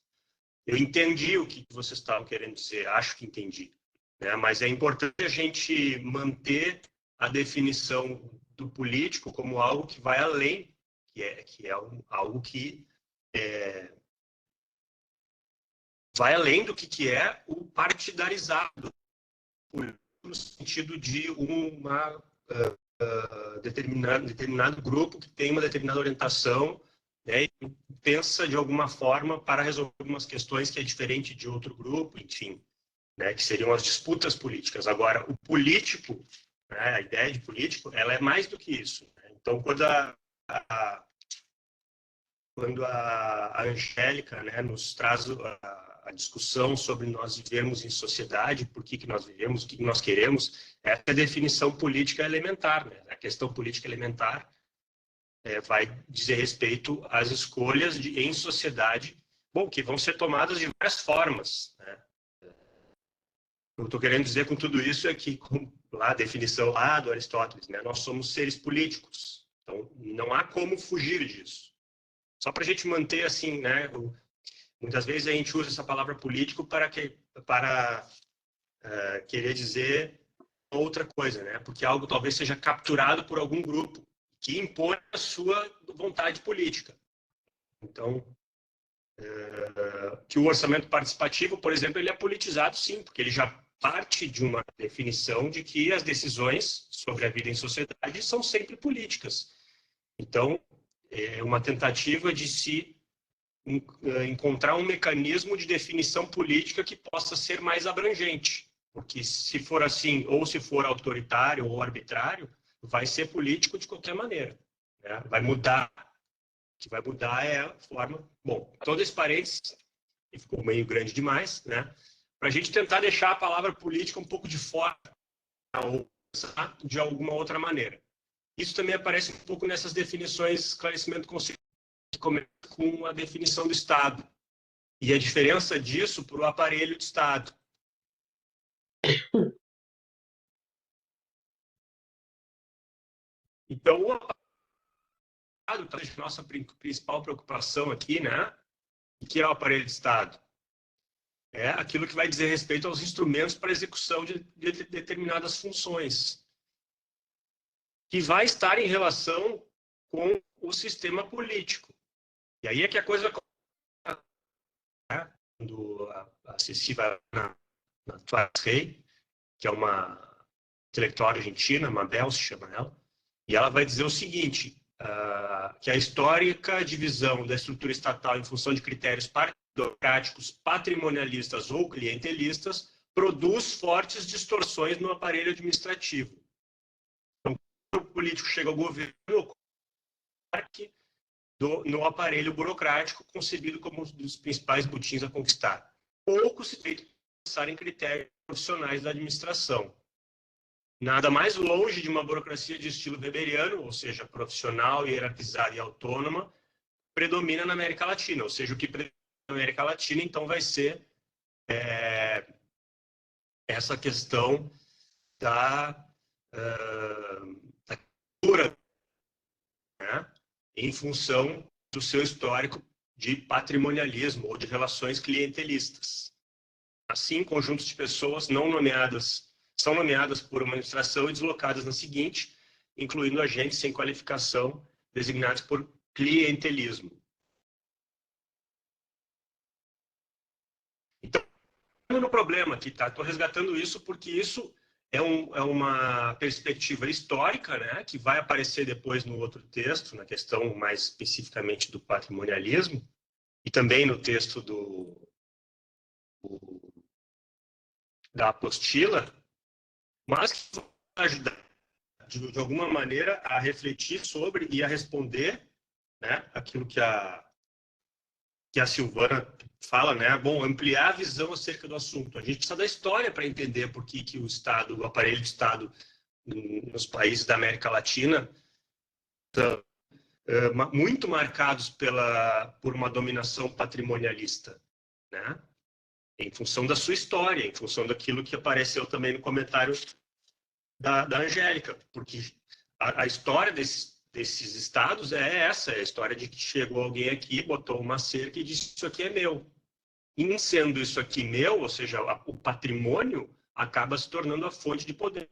Eu entendi o que vocês estavam querendo dizer, acho que entendi, né? Mas é importante a gente manter a definição do político como algo que vai além, que é algo que vai além do que é o partidarizado, no sentido de uma determinado grupo que tem uma determinada orientação, né, e pensa de alguma forma para resolver algumas questões que é diferente de outro grupo, enfim, né, que seriam as disputas políticas. Agora, o político, né, a ideia de político, ela é mais do que isso, né? Então, quando a Angélica, né, nos traz a discussão sobre nós vivermos em sociedade, por que nós vivemos, o que nós queremos, essa é a definição política elementar. Né? A questão política elementar vai dizer respeito às escolhas em sociedade, bom, que vão ser tomadas de várias formas. Né? O que eu estou querendo dizer com tudo isso é que, lá a definição lá do Aristóteles, né, nós somos seres políticos. Então, não há como fugir disso. Só para a gente manter assim, né? Muitas vezes a gente usa essa palavra político para querer dizer outra coisa, né? Porque algo talvez seja capturado por algum grupo que impõe a sua vontade política. Então, que o orçamento participativo, por exemplo, ele é politizado, sim, porque ele já parte de uma definição de que as decisões sobre a vida em sociedade são sempre políticas. Então, é uma tentativa de se encontrar um mecanismo de definição política que possa ser mais abrangente. Porque se for assim, ou se for autoritário ou arbitrário, vai ser político de qualquer maneira. Né? Vai mudar. O que vai mudar é a forma... Bom, todo esse parênteses, que ficou meio grande demais, né? Para a gente tentar deixar a palavra política um pouco de fora, ou de alguma outra maneira. Isso também aparece um pouco nessas definições, esclarecimento conceitual, que começa com a definição do Estado. E a diferença disso para o aparelho de Estado. Então, o aparelho de Estado, nossa principal preocupação aqui, né? O que é o aparelho de Estado? É aquilo que vai dizer respeito aos instrumentos para execução de determinadas funções, que vai estar em relação com o sistema político. E aí é que a coisa... Né? Quando a Ceci vai na Tuareg, que é uma intelectual argentina, Mabel se chama ela, e ela vai dizer o seguinte, que a histórica divisão da estrutura estatal em função de critérios partidocráticos, patrimonialistas ou clientelistas produz fortes distorções no aparelho administrativo. Então, quando o político chega ao governo, no aparelho burocrático concebido como um dos principais botins a conquistar. Pouco se tem de pensar em critérios profissionais da administração. Nada mais longe de uma burocracia de estilo weberiano, ou seja, profissional, hierarquizada e autônoma, predomina na América Latina. Ou seja, o que predomina na América Latina, então, vai ser essa questão da cultura, né? Em função do seu histórico de patrimonialismo ou de relações clientelistas. Assim, conjuntos de pessoas não nomeadas são nomeadas por uma administração e deslocadas na seguinte, incluindo agentes sem qualificação designados por clientelismo. Então, no problema aqui, tá? Estou resgatando isso porque isso é uma perspectiva histórica, né, que vai aparecer depois no outro texto, na questão mais especificamente do patrimonialismo, e também no texto da apostila, mas que vai ajudar, de alguma maneira, a refletir sobre e a responder, né, aquilo que a Silvana fala, né? Bom, ampliar a visão acerca do assunto. A gente precisa da história para entender por que o Estado, o aparelho de Estado nos países da América Latina estão muito marcados por uma dominação patrimonialista, né? Em função da sua história, em função daquilo que apareceu também no comentário da Angélica, porque a história desses estados é essa, é a história de que chegou alguém aqui, botou uma cerca e disse isso aqui é meu. E em sendo isso aqui meu, ou seja, o patrimônio acaba se tornando a fonte de poder.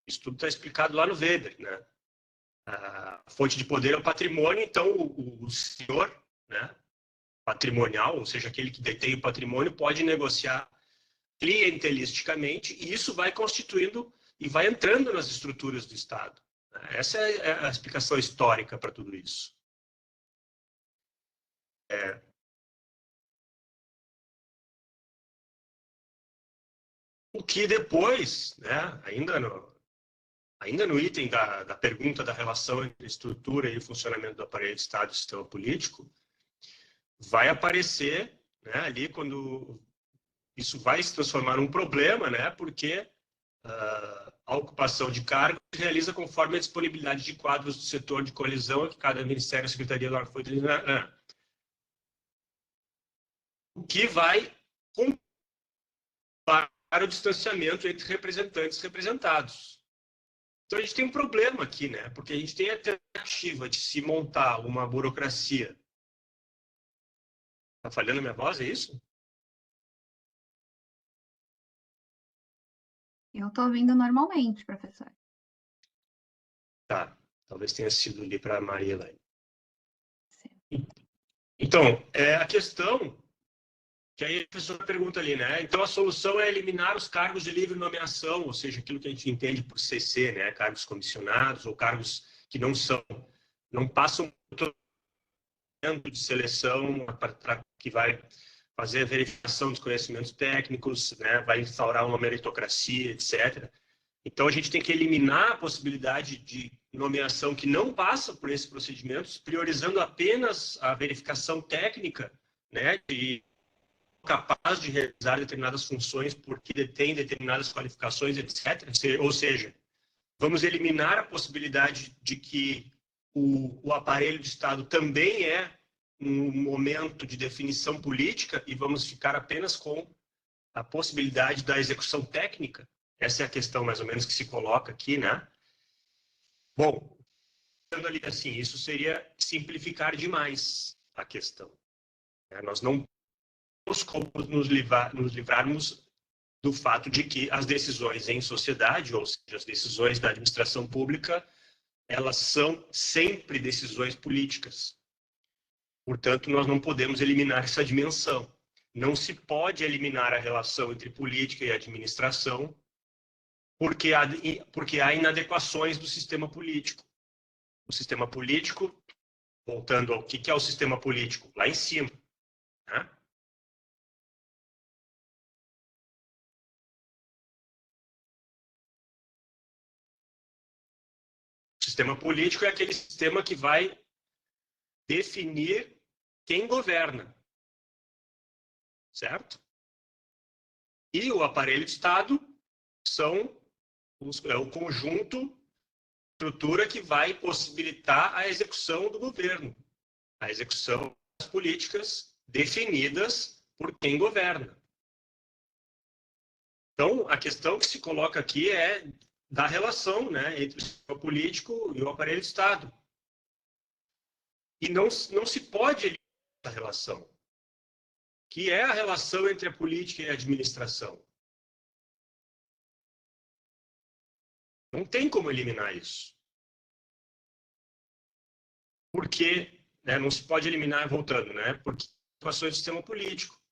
Isso tudo está explicado lá no Weber, né? A fonte de poder é o patrimônio, então o senhor, né, patrimonial, ou seja, aquele que detém o patrimônio, pode negociar clientelisticamente e isso vai constituindo e vai entrando nas estruturas do Estado. Essa é a explicação histórica para tudo isso. O que depois, né, ainda ainda no item da pergunta da relação entre estrutura e funcionamento do aparelho de Estado e sistema político, vai aparecer, né, ali quando isso vai se transformar num problema, né, porque a ocupação de cargos se realiza conforme a disponibilidade de quadros do setor de colisão que cada ministério e secretaria do órgão foi o que vai para o distanciamento entre representantes e representados. Então, a gente tem um problema aqui, né? Porque a gente tem a tentativa de se montar uma burocracia. Está falhando a minha voz, é isso? Eu estou ouvindo normalmente, professor. Tá, talvez tenha sido ali para a Maria Elaine. Sim. Então, a questão que aí a pessoa pergunta ali, né? Então, a solução é eliminar os cargos de livre nomeação, ou seja, aquilo que a gente entende por CC, né? Cargos comissionados ou cargos que não passam por de seleção que vai fazer a verificação dos conhecimentos técnicos, né? Vai instaurar uma meritocracia, etc. Então, a gente tem que eliminar a possibilidade de nomeação que não passa por esses procedimentos, priorizando apenas a verificação técnica, né? Capaz de realizar determinadas funções porque detém determinadas qualificações, etc. Ou seja, vamos eliminar a possibilidade de que o aparelho de Estado também é um momento de definição política e vamos ficar apenas com a possibilidade da execução técnica. Essa é a questão, mais ou menos, que se coloca aqui, né? Bom, assim, isso seria simplificar demais a questão. Nós não como nos livrarmos do fato de que as decisões em sociedade, ou seja, as decisões da administração pública, elas são sempre decisões políticas. Portanto, nós não podemos eliminar essa dimensão. Não se pode eliminar a relação entre política e administração, porque há inadequações do sistema político. O sistema político, voltando ao que é o sistema político, lá em cima, né? O sistema político é aquele sistema que vai definir quem governa, certo? E o aparelho de Estado é o conjunto, estrutura que vai possibilitar a execução do governo, a execução das políticas definidas por quem governa. Então, a questão que se coloca aqui é da relação, né, entre o sistema político e o aparelho de Estado. E não se pode eliminar essa relação, que é a relação entre a política e a administração. Não tem como eliminar isso. Porque, né, não se pode eliminar, voltando, né, porque situações do sistema político.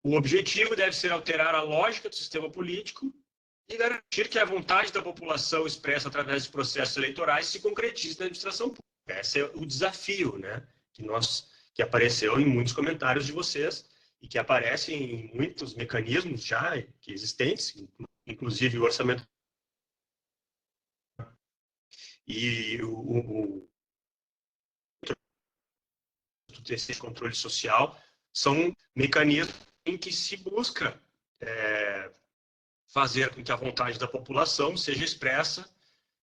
O objetivo deve ser alterar a lógica do sistema político e garantir que a vontade da população expressa através de processos eleitorais se concretize na administração pública. Esse é o desafio, né, que apareceu em muitos comentários de vocês e que aparece em muitos mecanismos já existentes, inclusive o orçamento e o TC de controle social, são mecanismos em que se busca fazer com que a vontade da população seja expressa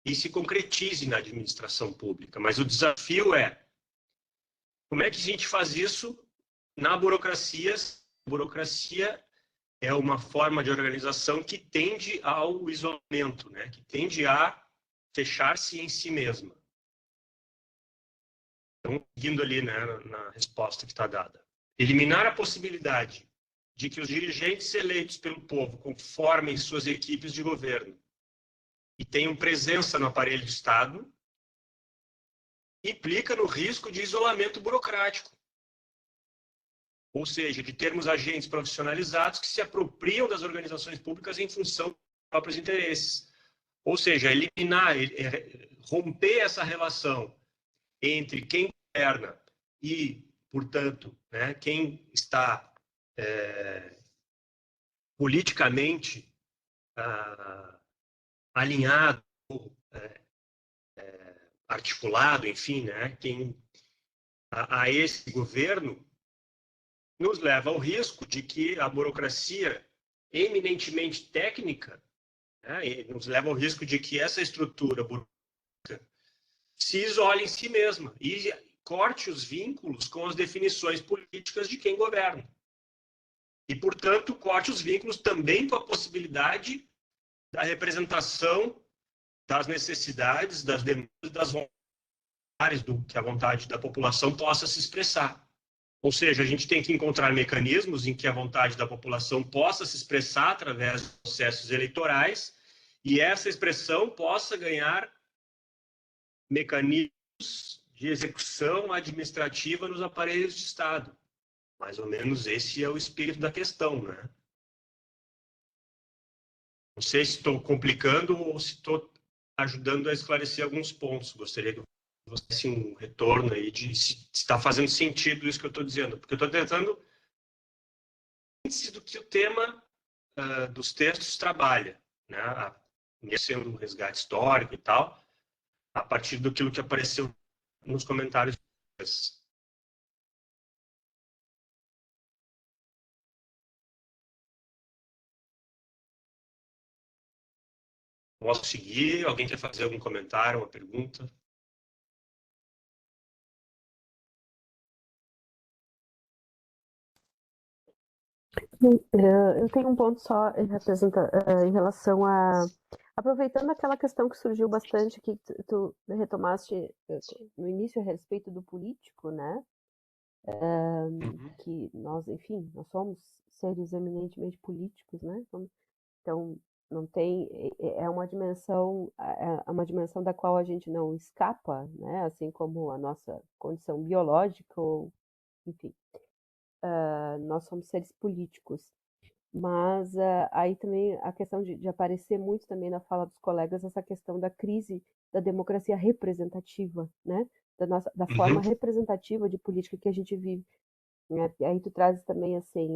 e se concretize na administração pública. Mas o desafio é como é que a gente faz isso na burocracia? A burocracia é uma forma de organização que tende ao isolamento, né? Que tende a fechar-se em si mesma. Então, seguindo ali, né, na resposta que está dada. Eliminar a possibilidade de que os dirigentes eleitos pelo povo conformem suas equipes de governo e tenham presença no aparelho de Estado implica no risco de isolamento burocrático. Ou seja, de termos agentes profissionalizados que se apropriam das organizações públicas em função dos próprios interesses. Ou seja, eliminar, romper essa relação entre quem governa e, portanto, né, quem está politicamente alinhado articulado, enfim, né, a esse governo, nos leva ao risco de que a burocracia eminentemente técnica, né, nos leva ao risco de que essa estrutura burocrática se isole em si mesma e corte os vínculos com as definições políticas de quem governa. E, portanto, corte os vínculos também com a possibilidade da representação das necessidades, das demandas, das vontades, do que a vontade da população possa se expressar. Ou seja, a gente tem que encontrar mecanismos em que a vontade da população possa se expressar através de processos eleitorais e essa expressão possa ganhar mecanismos de execução administrativa nos aparelhos de Estado. Mais ou menos esse é o espírito da questão, né? Não sei se estou complicando ou se estou ajudando a esclarecer alguns pontos. Gostaria que você desse um retorno aí de se está fazendo sentido isso que eu estou dizendo. Porque eu estou tentando do que o tema dos textos trabalha, né? Sendo um resgate histórico e tal, a partir daquilo que apareceu nos comentários. Posso seguir? Alguém quer fazer algum comentário, uma pergunta? Eu tenho um ponto só em relação a... Aproveitando aquela questão que surgiu bastante, que tu retomaste no início a respeito do político, né? Que nós, enfim, nós somos seres eminentemente políticos, né? Então, não tem... É uma dimensão da qual a gente não escapa, né? Assim como a nossa condição biológica, ou, enfim... nós somos seres políticos, mas aí também a questão de aparecer muito também na fala dos colegas essa questão da crise da democracia representativa, né? Da forma representativa de política que a gente vive. Né? Aí tu traz também assim,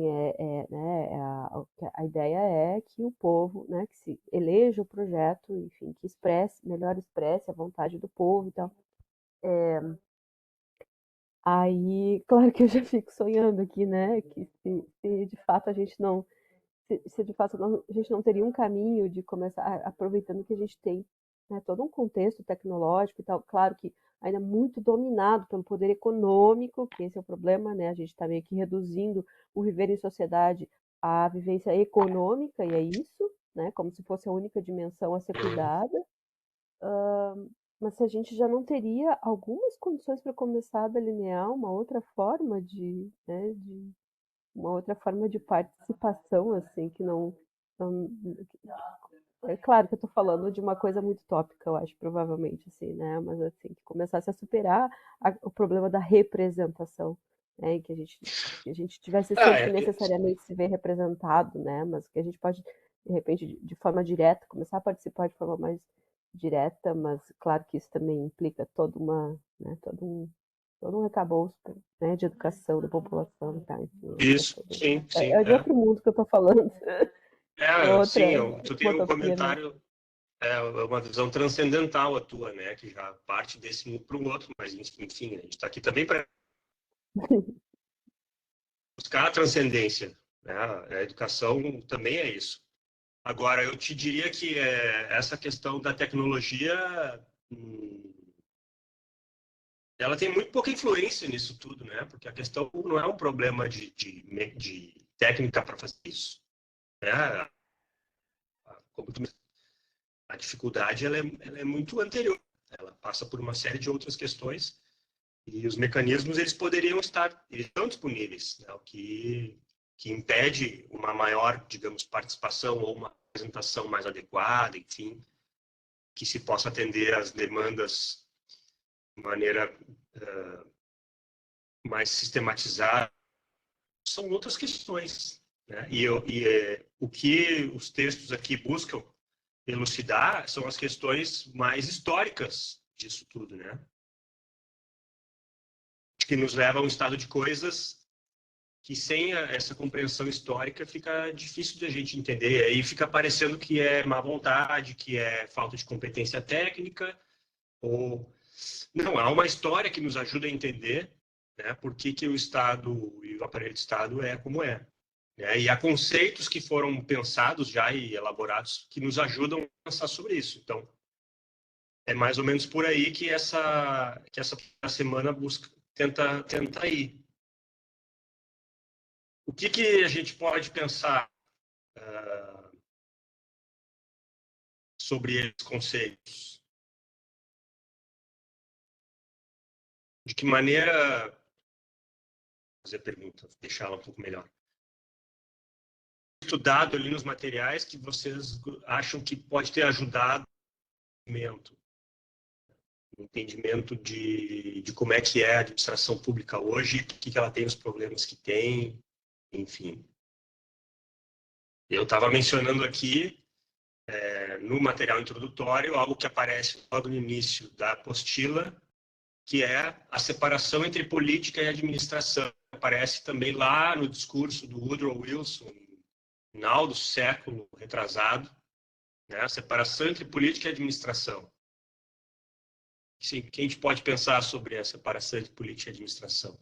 né? A ideia é que o povo, né? Que se eleja o projeto, enfim, que melhor expresse a vontade do povo e tal. Aí, claro que eu já fico sonhando aqui, né? Que se de fato a gente não, se de fato a gente não teria um caminho de começar, aproveitando que a gente tem, né, todo um contexto tecnológico e tal, claro que ainda muito dominado pelo poder econômico, que esse é o problema, né? A gente está meio que reduzindo o viver em sociedade à vivência econômica, e é isso, né? Como se fosse a única dimensão a ser cuidada. Mas se a gente já não teria algumas condições para começar a delinear uma outra forma né, uma outra forma de participação, assim, que não é claro que eu estou falando de uma coisa muito tópica, eu acho, provavelmente, assim, né? Mas assim, que começasse a superar o problema da representação, né? Que a gente tivesse sempre necessariamente se ver representado, né? Mas que a gente pode, de repente, de forma direta, começar a participar de forma mais direta, mas claro que isso também implica todo um arcabouço, né, de educação da população, tá? Enfim, isso, sim. É de outro mundo que eu estou falando. Sim, tu tem um comentário, uma visão transcendental a tua, né, que já parte desse mundo para o outro, mas enfim, a gente está aqui também para buscar a transcendência, né? A educação também é isso. Agora, eu te diria que essa questão da tecnologia, ela tem muito pouca influência nisso tudo, né? Porque a questão não é um problema de técnica para fazer isso, né? A dificuldade ela é muito anterior. Ela passa por uma série de outras questões e os mecanismos eles estão disponíveis, né? O que impede uma maior, digamos, participação ou uma apresentação mais adequada, enfim, que se possa atender às demandas de maneira mais sistematizada, são outras questões, né? O que os textos aqui buscam elucidar são as questões mais históricas disso tudo, né? Que nos leva a um estado de coisas que sem essa compreensão histórica fica difícil de a gente entender. Aí fica parecendo que é má vontade, que é falta de competência técnica, ou... Não, há uma história que nos ajuda a entender, né, por que o Estado e o aparelho de Estado é como é. Né? E há conceitos que foram pensados já e elaborados que nos ajudam a pensar sobre isso. Então, é mais ou menos por aí que essa semana tenta ir. O que a gente pode pensar sobre esses conceitos? De que maneira... fazer a pergunta, deixá-la um pouco melhor. Estudado ali nos materiais que vocês acham que pode ter ajudado o entendimento de como é que é a administração pública hoje, o que ela tem, os problemas que tem, enfim. Eu estava mencionando aqui, no material introdutório, algo que aparece logo no início da apostila, que é a separação entre política e administração. Aparece também lá no discurso do Woodrow Wilson, no final do século retrasado, né? A separação entre política e administração. Sim, o que a gente pode pensar sobre a separação entre política e administração?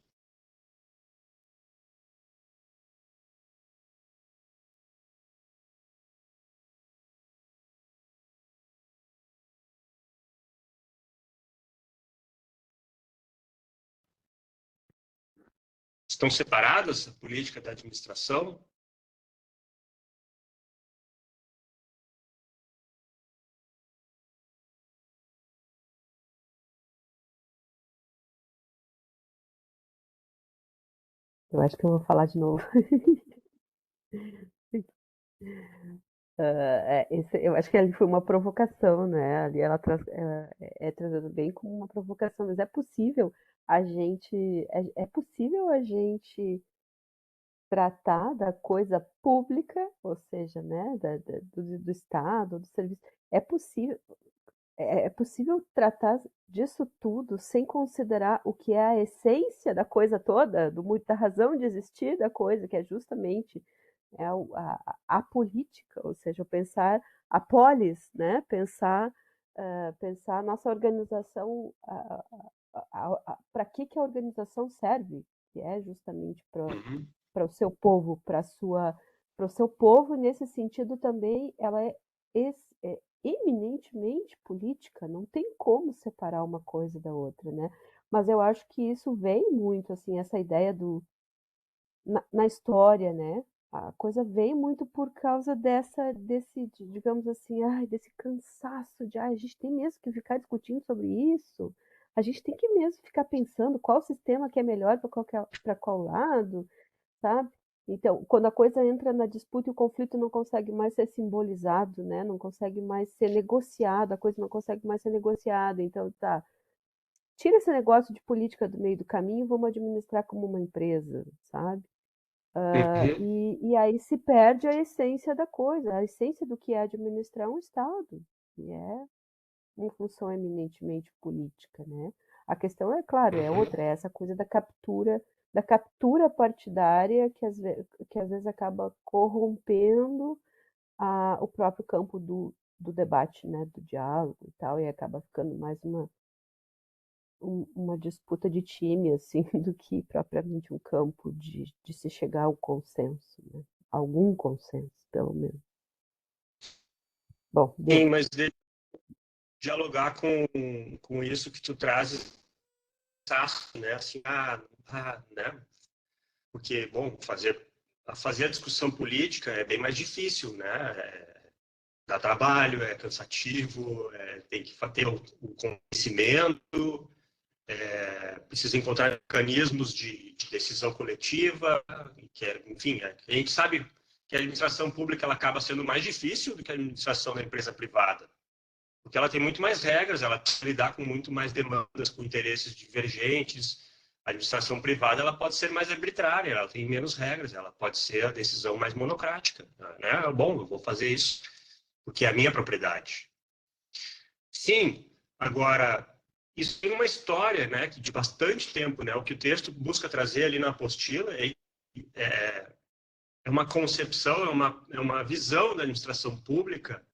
Estão separadas a política da administração? Eu acho que eu vou falar de novo. Eu acho que ali foi uma provocação, né? Ali ela é trazendo bem como uma provocação, mas é possível a gente tratar da coisa pública, ou seja, né, do Estado, do serviço. É possível tratar disso tudo sem considerar o que é a essência da coisa toda, da razão de existir da coisa, que é justamente a política, ou seja, pensar a polis, né? Pensar a nossa organização, para que a organização serve, que é justamente para o seu povo, para o seu povo. Nesse sentido também ela é eminentemente política, não tem como separar uma coisa da outra, né? Mas eu acho que isso vem muito, assim, essa ideia na história, né? A coisa vem muito por causa desse, digamos assim, desse cansaço de, a gente tem mesmo que ficar discutindo sobre isso, a gente tem que mesmo ficar pensando qual sistema que é melhor para qual lado, sabe? Então, quando a coisa entra na disputa e o conflito não consegue mais ser simbolizado, né? Não consegue mais ser negociado, a coisa não consegue mais ser negociada. Então, tá, tira esse negócio de política do meio do caminho e vamos administrar como uma empresa, sabe? E aí se perde a essência da coisa, a essência do que é administrar um Estado, que é uma função eminentemente política, né? A questão é, claro, é outra, é essa coisa da captura partidária que às vezes acaba corrompendo o próprio campo do debate, né, do diálogo e tal, e acaba ficando mais uma disputa de time, assim, do que propriamente um campo de se chegar ao consenso, né? Algum consenso, pelo menos. Bom, sim, mas dialogar com isso que tu trazes, né? Assim, né? Porque, bom, fazer a discussão política é bem mais difícil, né? Dá trabalho, é cansativo, tem que ter o conhecimento, precisa encontrar mecanismos de decisão coletiva, enfim, a gente sabe que a administração pública ela acaba sendo mais difícil do que a administração da empresa privada, porque ela tem muito mais regras, ela tem que lidar com muito mais demandas, com interesses divergentes. A administração privada ela pode ser mais arbitrária, ela tem menos regras, ela pode ser a decisão mais monocrática, né? Bom, eu vou fazer isso porque é a minha propriedade. Sim, agora, isso tem uma história, né, de bastante tempo, né? O que o texto busca trazer ali na apostila é é uma concepção, é uma visão da administração pública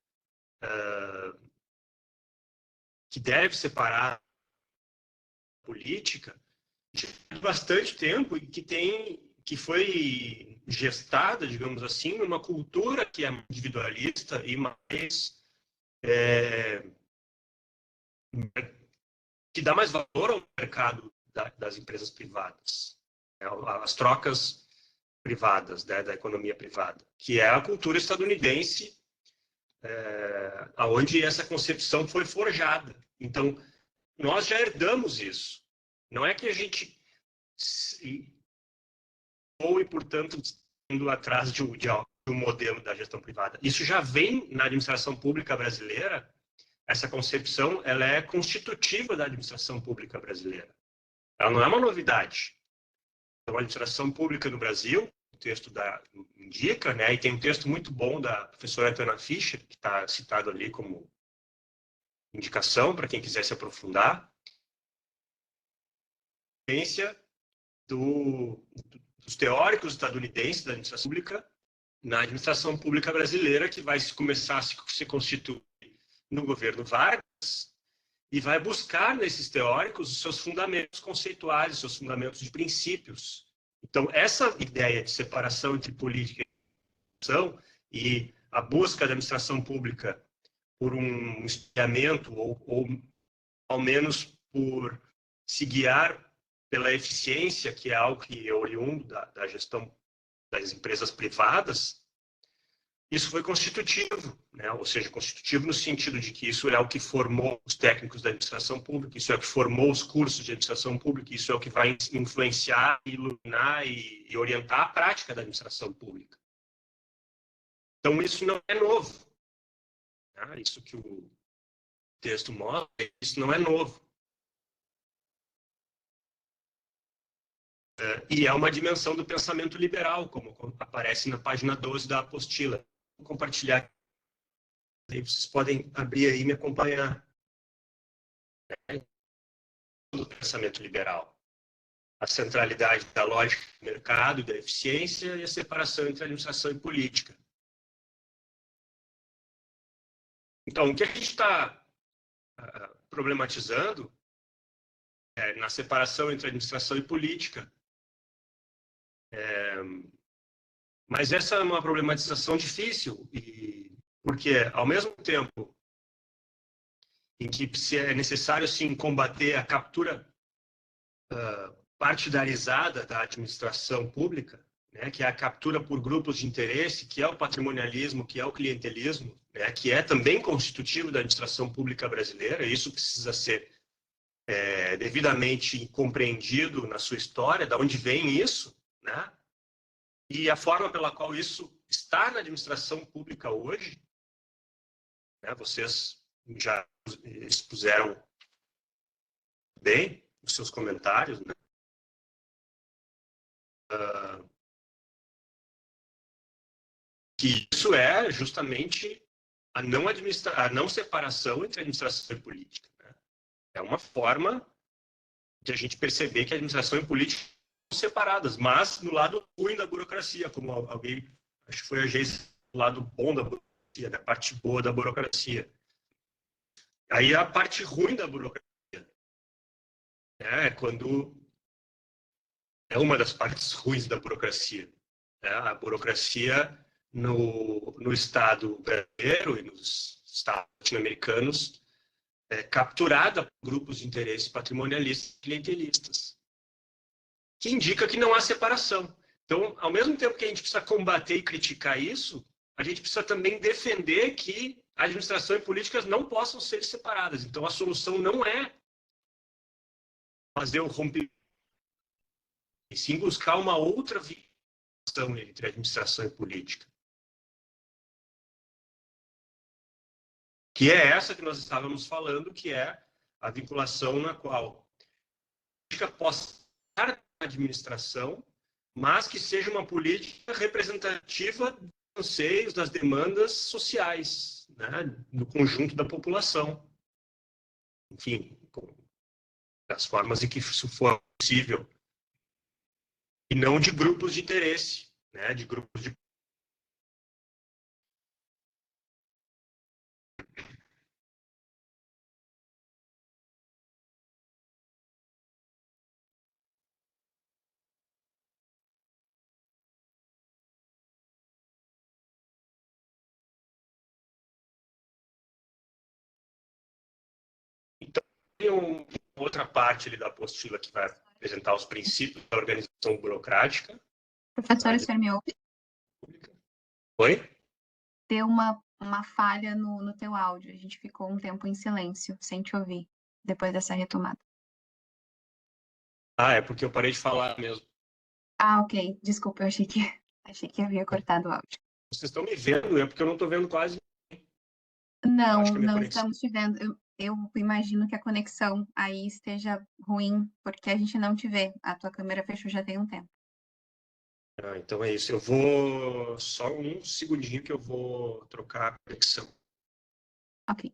que deve separar a política de bastante tempo e que foi gestada, digamos assim, numa cultura que é individualista e mais que dá mais valor ao mercado das empresas privadas, as trocas privadas, né, da economia privada, que é a cultura estadunidense, onde essa concepção foi forjada. Então, nós já herdamos isso. Não é que a gente e, portanto, indo atrás de um modelo da gestão privada. Isso já vem na administração pública brasileira. Essa concepção, ela é constitutiva da administração pública brasileira. Ela não é uma novidade. Então, a administração pública no Brasil, o texto indica, né, e tem um texto muito bom da professora Antônia Fischer, que está citado ali como indicação para quem quiser se aprofundar. Dos teóricos estadunidenses da administração pública na administração pública brasileira, que vai começar a se constituir no governo Vargas e vai buscar nesses teóricos os seus fundamentos conceituais, os seus fundamentos de princípios. Então, essa ideia de separação entre política e administração e a busca da administração pública por um espelhamento ou ao menos por se guiar pela eficiência, que é algo que é oriundo da gestão das empresas privadas, isso foi constitutivo, né? Ou seja, constitutivo no sentido de que isso é o que formou os técnicos da administração pública, isso é o que formou os cursos de administração pública, isso é o que vai influenciar, iluminar e orientar a prática da administração pública. Então, isso não é novo. Né? Isso que o texto mostra, isso não é novo. E é uma dimensão do pensamento liberal, como aparece na página 12 da apostila. Vou compartilhar. Aí vocês podem abrir aí e me acompanhar. Do pensamento liberal. A centralidade da lógica do mercado e da eficiência e a separação entre administração e política. Então, o que a gente está problematizando na separação entre administração e política. Mas essa é uma problematização difícil, porque ao mesmo tempo em que é necessário sim combater a captura partidarizada da administração pública, né, que é a captura por grupos de interesse, que é o patrimonialismo, que é o clientelismo, né, que é também constitutivo da administração pública brasileira. Isso precisa ser devidamente compreendido na sua história, de onde vem isso, né? E a forma pela qual isso está na administração pública hoje, né? Vocês já expuseram bem os seus comentários, né? Que isso é justamente a não separação entre administração e política, né? É uma forma de a gente perceber que a administração e política separadas, mas no lado ruim da burocracia, como alguém, acho que foi a Geise, do lado bom da burocracia, da parte boa da burocracia. Aí a parte ruim da burocracia, né, quando é uma das partes ruins da burocracia, né, a burocracia no Estado brasileiro e nos Estados latino-americanos capturada por grupos de interesse patrimonialistas e clientelistas, que indica que não há separação. Então, ao mesmo tempo que a gente precisa combater e criticar isso, a gente precisa também defender que a administração e políticas não possam ser separadas. Então, a solução não é fazer o rompimento, e sim buscar uma outra vinculação entre administração e política. Que é essa que nós estávamos falando, que é a vinculação na qual a política possa estar administração, mas que seja uma política representativa dos anseios, das demandas sociais, né, do conjunto da população. Enfim, das formas em que isso for possível. e não de grupos de interesse, né? De grupos de Então, tem outra parte ali da apostila que vai apresentar os princípios da organização burocrática. Professor, o senhor me ouve? Oi? Deu uma falha no teu áudio. A gente ficou um tempo em silêncio, sem te ouvir, depois dessa retomada. Ah, é porque eu parei de falar mesmo. Ah, ok. Desculpa, eu achei que havia cortado o áudio. Vocês estão me vendo, é porque eu não estou vendo quase. Não, Acho que a minha não conexão... estamos te vendo. Eu imagino que a conexão aí esteja ruim, porque a gente não te vê. A tua câmera fechou já tem um tempo. Ah, então é isso. Eu vou... Só um segundinho que eu vou trocar a conexão. Ok.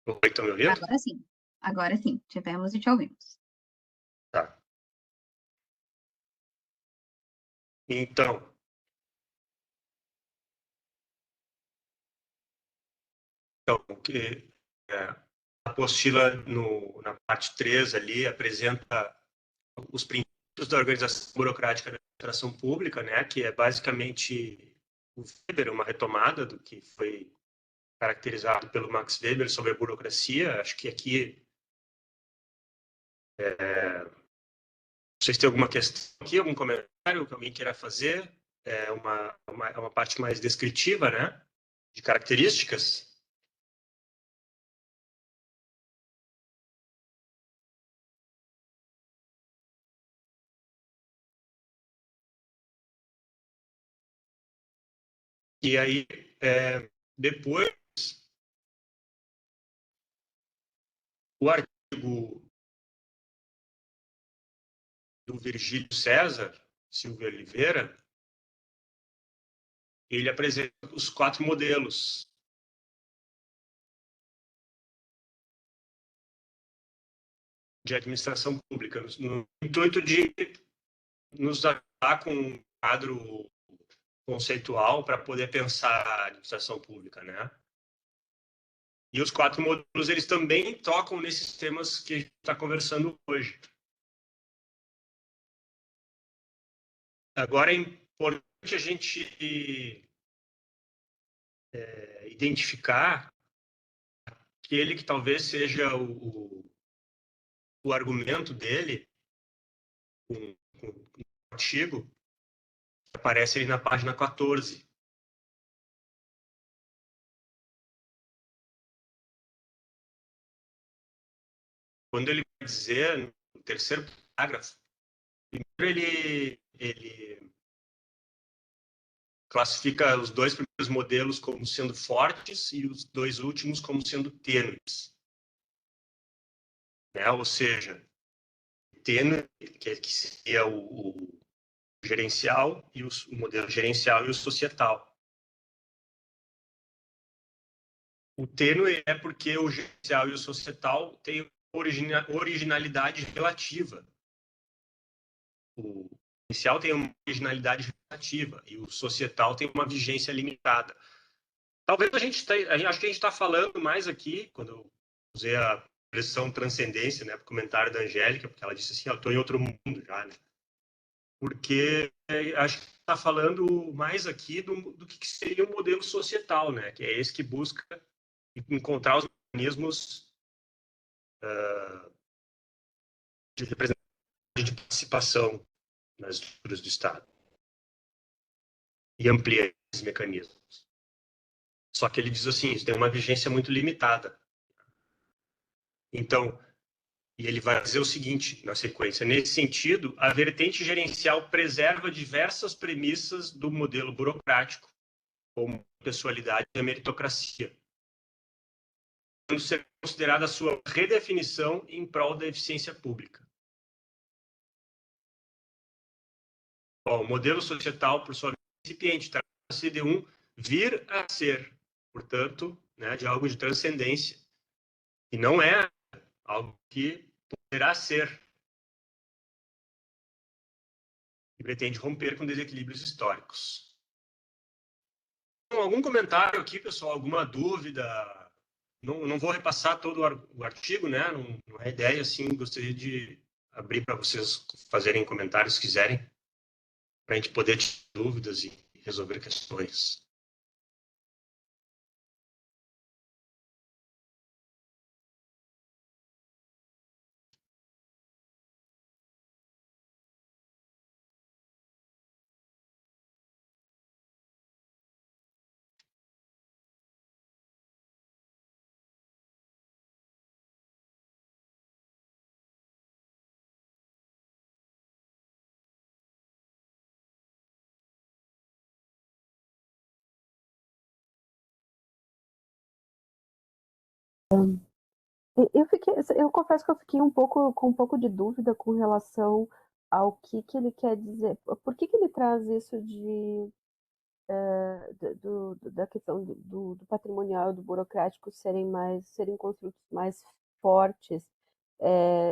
Oi, estão me ouvindo? Agora sim. Agora sim. Te vemos e te ouvimos. Tá. Então, a apostila na parte 3 ali apresenta os princípios da organização burocrática da administração pública, né, que é basicamente o Weber, uma retomada do que foi caracterizado pelo Max Weber sobre a burocracia. Acho que aqui vocês têm alguma questão aqui, algum comentário que alguém queira fazer? É uma parte mais descritiva, né, de características. E aí, depois, o artigo do Virgílio César Silva Oliveira, ele apresenta os 4 modelos de administração pública, no intuito de nos ajudar com um quadro conceitual para poder pensar a administração pública, né? E os 4 modelos, eles também tocam nesses temas que a gente está conversando hoje. Agora, é importante a gente identificar aquele que talvez seja o argumento dele, com o artigo, que aparece ali na página 14. Quando ele vai dizer, no terceiro parágrafo, primeiro ele classifica os 2 primeiros modelos como sendo fortes e os 2 últimos como sendo tênues. Né? Ou seja, tênue, que seria o gerencial, e o modelo gerencial e o societal. O tênue é porque o gerencial e o societal têm originalidade relativa. O gerencial tem uma originalidade relativa e o societal tem uma vigência limitada. Talvez acho que a gente está falando mais aqui, quando eu usei a expressão transcendência, né, para o comentário da Angélica, porque ela disse assim, eu estou em outro mundo já, né? Porque acho que está falando mais aqui do que seria o modelo societal, né, que é esse que busca encontrar os mecanismos de representação, de participação nas estruturas do Estado e amplia esses mecanismos. Só que ele diz assim, isso tem uma vigência muito limitada. Então, e ele vai dizer o seguinte na sequência: nesse sentido, a vertente gerencial preserva diversas premissas do modelo burocrático, como a pessoalidade e a meritocracia, podendo ser considerada a sua redefinição em prol da eficiência pública. Bom, o modelo societal, por sua vez, é incipiente, trata-se de um vir a ser, portanto, né, de algo de transcendência, e não é algo que poderá ser, e pretende romper com desequilíbrios históricos. Então, algum comentário aqui, pessoal? Alguma dúvida? Não vou repassar todo o artigo, né? Não é ideia, assim, gostaria de abrir para vocês fazerem comentários se quiserem, para a gente poder ter dúvidas e resolver questões. Eu confesso que eu fiquei com um pouco de dúvida com relação ao que ele quer dizer. Por que ele traz isso da questão do patrimonial e do burocrático serem construtos mais fortes,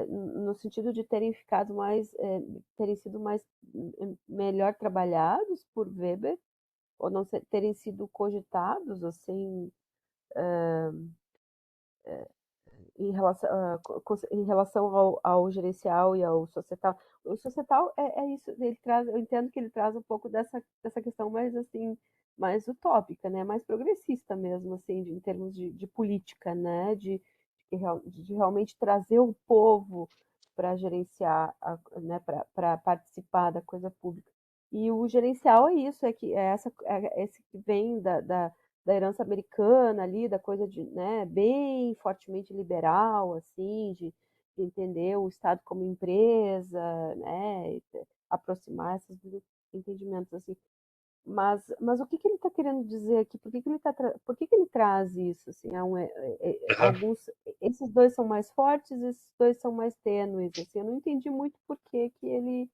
no sentido de terem sido melhor trabalhados por Weber, ou não terem sido cogitados assim, em relação ao gerencial e ao societal. O societal é isso, eu entendo que ele traz um pouco dessa questão mais assim, mais utópica, né, mais progressista mesmo, assim, em termos de política, né, de realmente trazer o povo para gerenciar, né, para participar da coisa pública. E o gerencial é isso, esse que vem da herança americana ali, da coisa de, né, bem fortemente liberal, assim, de entender o Estado como empresa, né, aproximar esses entendimentos, assim. Mas o que ele está querendo dizer aqui? Por que ele traz isso? Assim, esses dois são mais fortes, esses dois são mais tênues. Assim, eu não entendi muito por que ele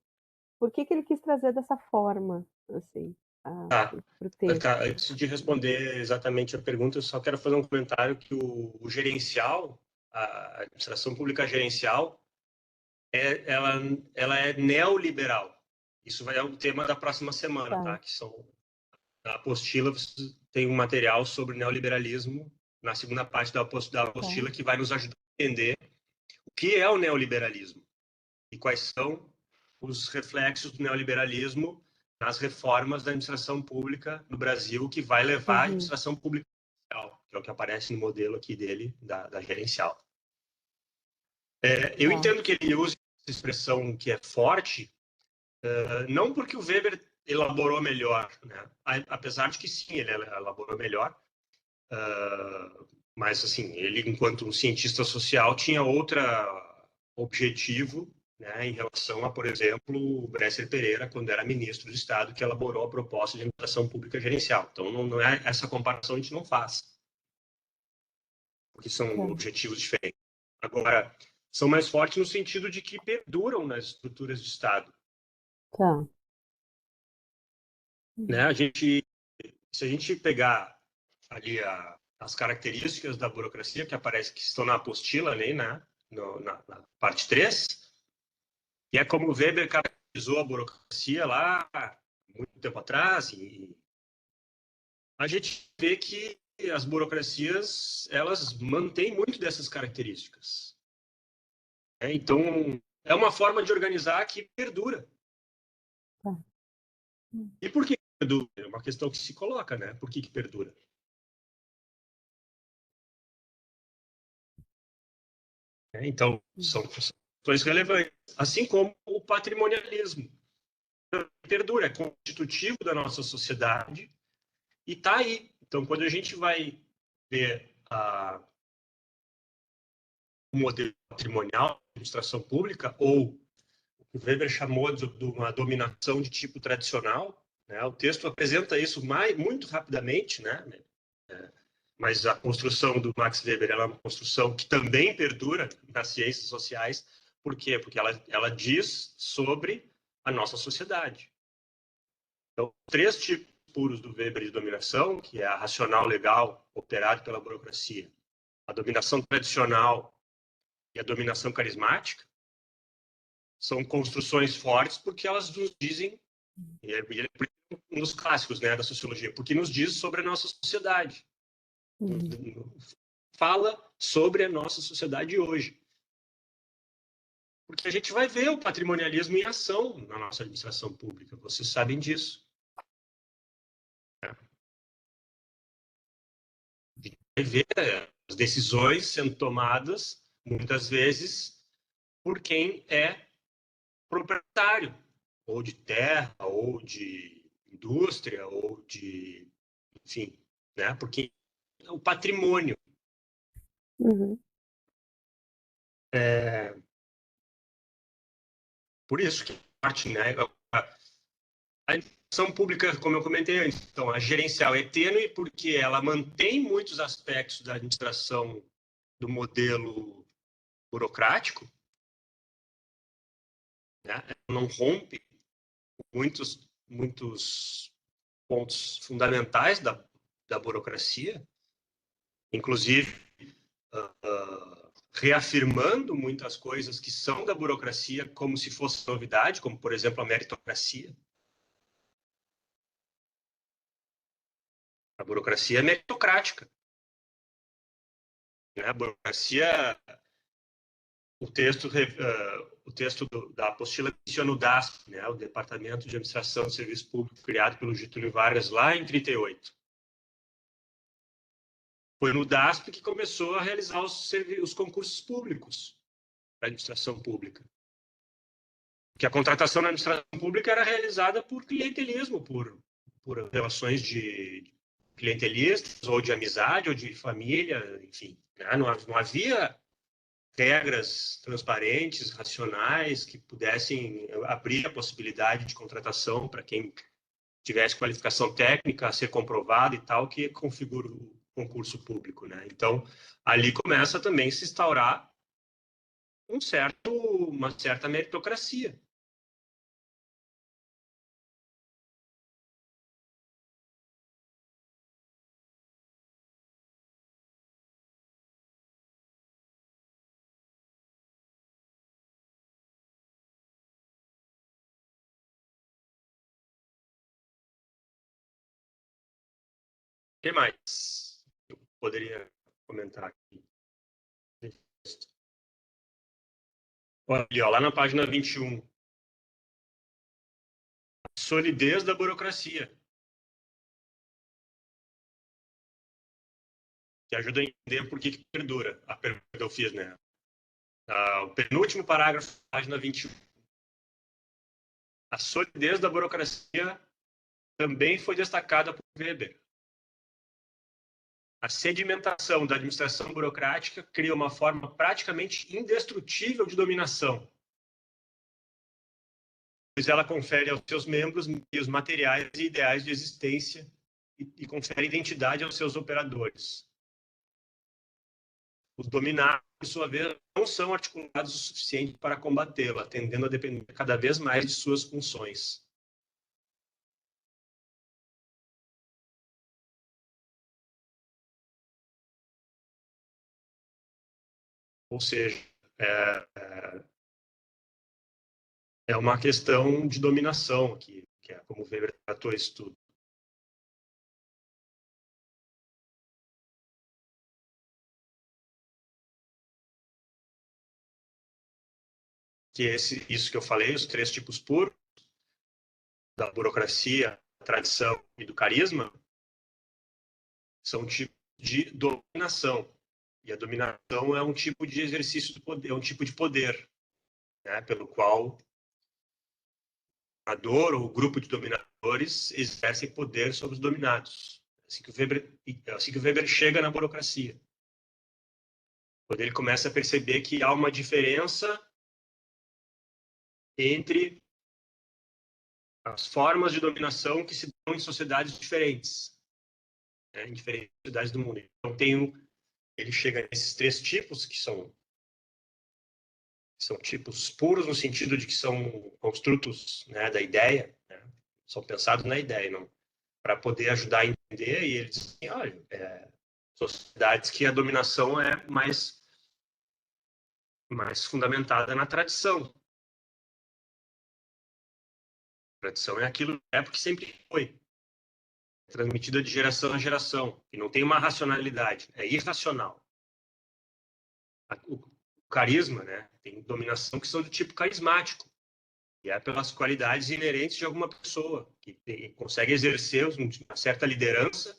quis trazer dessa forma, assim, para o texto. Antes de responder exatamente a pergunta, eu só quero fazer um comentário que o gerencial, a administração pública gerencial, ela é neoliberal. Isso vai ser o tema da próxima semana, tá? Que são, na apostila, você tem um material sobre neoliberalismo, na segunda parte da apostila, que vai nos ajudar a entender o que é o neoliberalismo e quais são os reflexos do neoliberalismo nas reformas da administração pública no Brasil, que vai levar à administração pública gerencial, que é o que aparece no modelo aqui dele, da gerencial. Eu entendo que ele use essa expressão que é forte, não porque o Weber elaborou melhor, né? Apesar de que sim, ele elaborou melhor, mas assim, ele, enquanto um cientista social, tinha outro objetivo, né, em relação a, por exemplo, o Bresser Pereira, quando era ministro do Estado, que elaborou a proposta de administração pública gerencial. Então, não é essa comparação, a gente não faz, porque são objetivos diferentes. Agora, são mais fortes no sentido de que perduram nas estruturas de Estado. Né? Se a gente pegar ali as características da burocracia que estão na apostila ali, né, na parte 3, e é como o Weber caracterizou a burocracia lá muito tempo atrás, e a gente vê que as burocracias, elas mantêm muito dessas características. Então, é uma forma de organizar que perdura. E por que perdura? É uma questão que se coloca, né? Por que perdura? Então, são questões relevantes. Assim como o patrimonialismo. perdura, é constitutivo da nossa sociedade e está aí. Então, quando a gente vai ver o modelo patrimonial da administração pública, ou o que o Weber chamou de uma dominação de tipo tradicional, né? O texto apresenta isso muito rapidamente, né? Mas a construção do Max Weber é uma construção que também perdura nas ciências sociais. Por quê? Porque ela diz sobre a nossa sociedade. Então, 3 tipos puros do Weber de dominação, que é a racional legal, operada pela burocracia, a dominação tradicional e a dominação carismática, são construções fortes porque elas nos dizem, e é um dos clássicos, né, da sociologia, porque nos diz sobre a nossa sociedade. Fala sobre a nossa sociedade hoje. Porque a gente vai ver o patrimonialismo em ação na nossa administração pública, vocês sabem disso. A gente vai ver as decisões sendo tomadas, muitas vezes, por quem é proprietário, ou de terra, ou de indústria, ou de, enfim, né? Porque o patrimônio. Por isso que né, a administração pública, como eu comentei antes, então a gerencial é tênue porque ela mantém muitos aspectos da administração do modelo burocrático, né? Ela não rompe muitos pontos fundamentais da burocracia, inclusive reafirmando muitas coisas que são da burocracia como se fosse novidade, como, por exemplo, a meritocracia. A burocracia é meritocrática. A burocracia, o texto da apostila menciona o DASP, né, o Departamento de Administração de Serviço Público, criado pelo Getúlio Vargas lá em 1938. Foi no DASP que começou a realizar os concursos públicos da administração pública. Porque a contratação na administração pública era realizada por clientelismo, por relações de clientelistas, ou de amizade, ou de família, enfim. Né? Não havia regras transparentes, racionais, que pudessem abrir a possibilidade de contratação para quem tivesse qualificação técnica a ser comprovada e tal, que configura o concurso público, né? Então, ali começa também a se instaurar uma certa meritocracia. O que mais eu poderia comentar aqui? Olha ali, ó, lá na página 21. A solidez da burocracia. Que ajuda a entender por que perdura. A pergunta que eu fiz, né? O penúltimo parágrafo, página 21. A solidez da burocracia também foi destacada por Weber. A sedimentação da administração burocrática cria uma forma praticamente indestrutível de dominação, pois ela confere aos seus membros meios materiais e ideais de existência e confere identidade aos seus operadores. Os dominados, por sua vez, não são articulados o suficiente para combatê-la, tendendo a depender cada vez mais de suas funções. Ou seja, é uma questão de dominação aqui, que é como o Weber tratou isso tudo. Que isso que eu falei, os 3 tipos puros, da burocracia, da tradição e do carisma, são tipos de dominação. E a dominação é um tipo de exercício do poder, é um tipo de poder, né, pelo qual dominador ou grupo de dominadores exercem poder sobre os dominados. Assim que o Weber chega na burocracia. Quando ele começa a perceber que há uma diferença entre as formas de dominação que se dão em sociedades diferentes, né, em diferentes sociedades do mundo. Então, ele chega nesses 3 tipos, que são tipos puros, no sentido de que são construtos, né, da ideia, né, são pensados na ideia, para poder ajudar a entender. E ele diz assim, olha, sociedades que a dominação é mais fundamentada na tradição. A tradição é aquilo que é porque sempre foi transmitida de geração a geração, e não tem uma racionalidade, é irracional. O carisma, né, tem dominação que são do tipo carismático, e é pelas qualidades inerentes de alguma pessoa, que consegue exercer uma certa liderança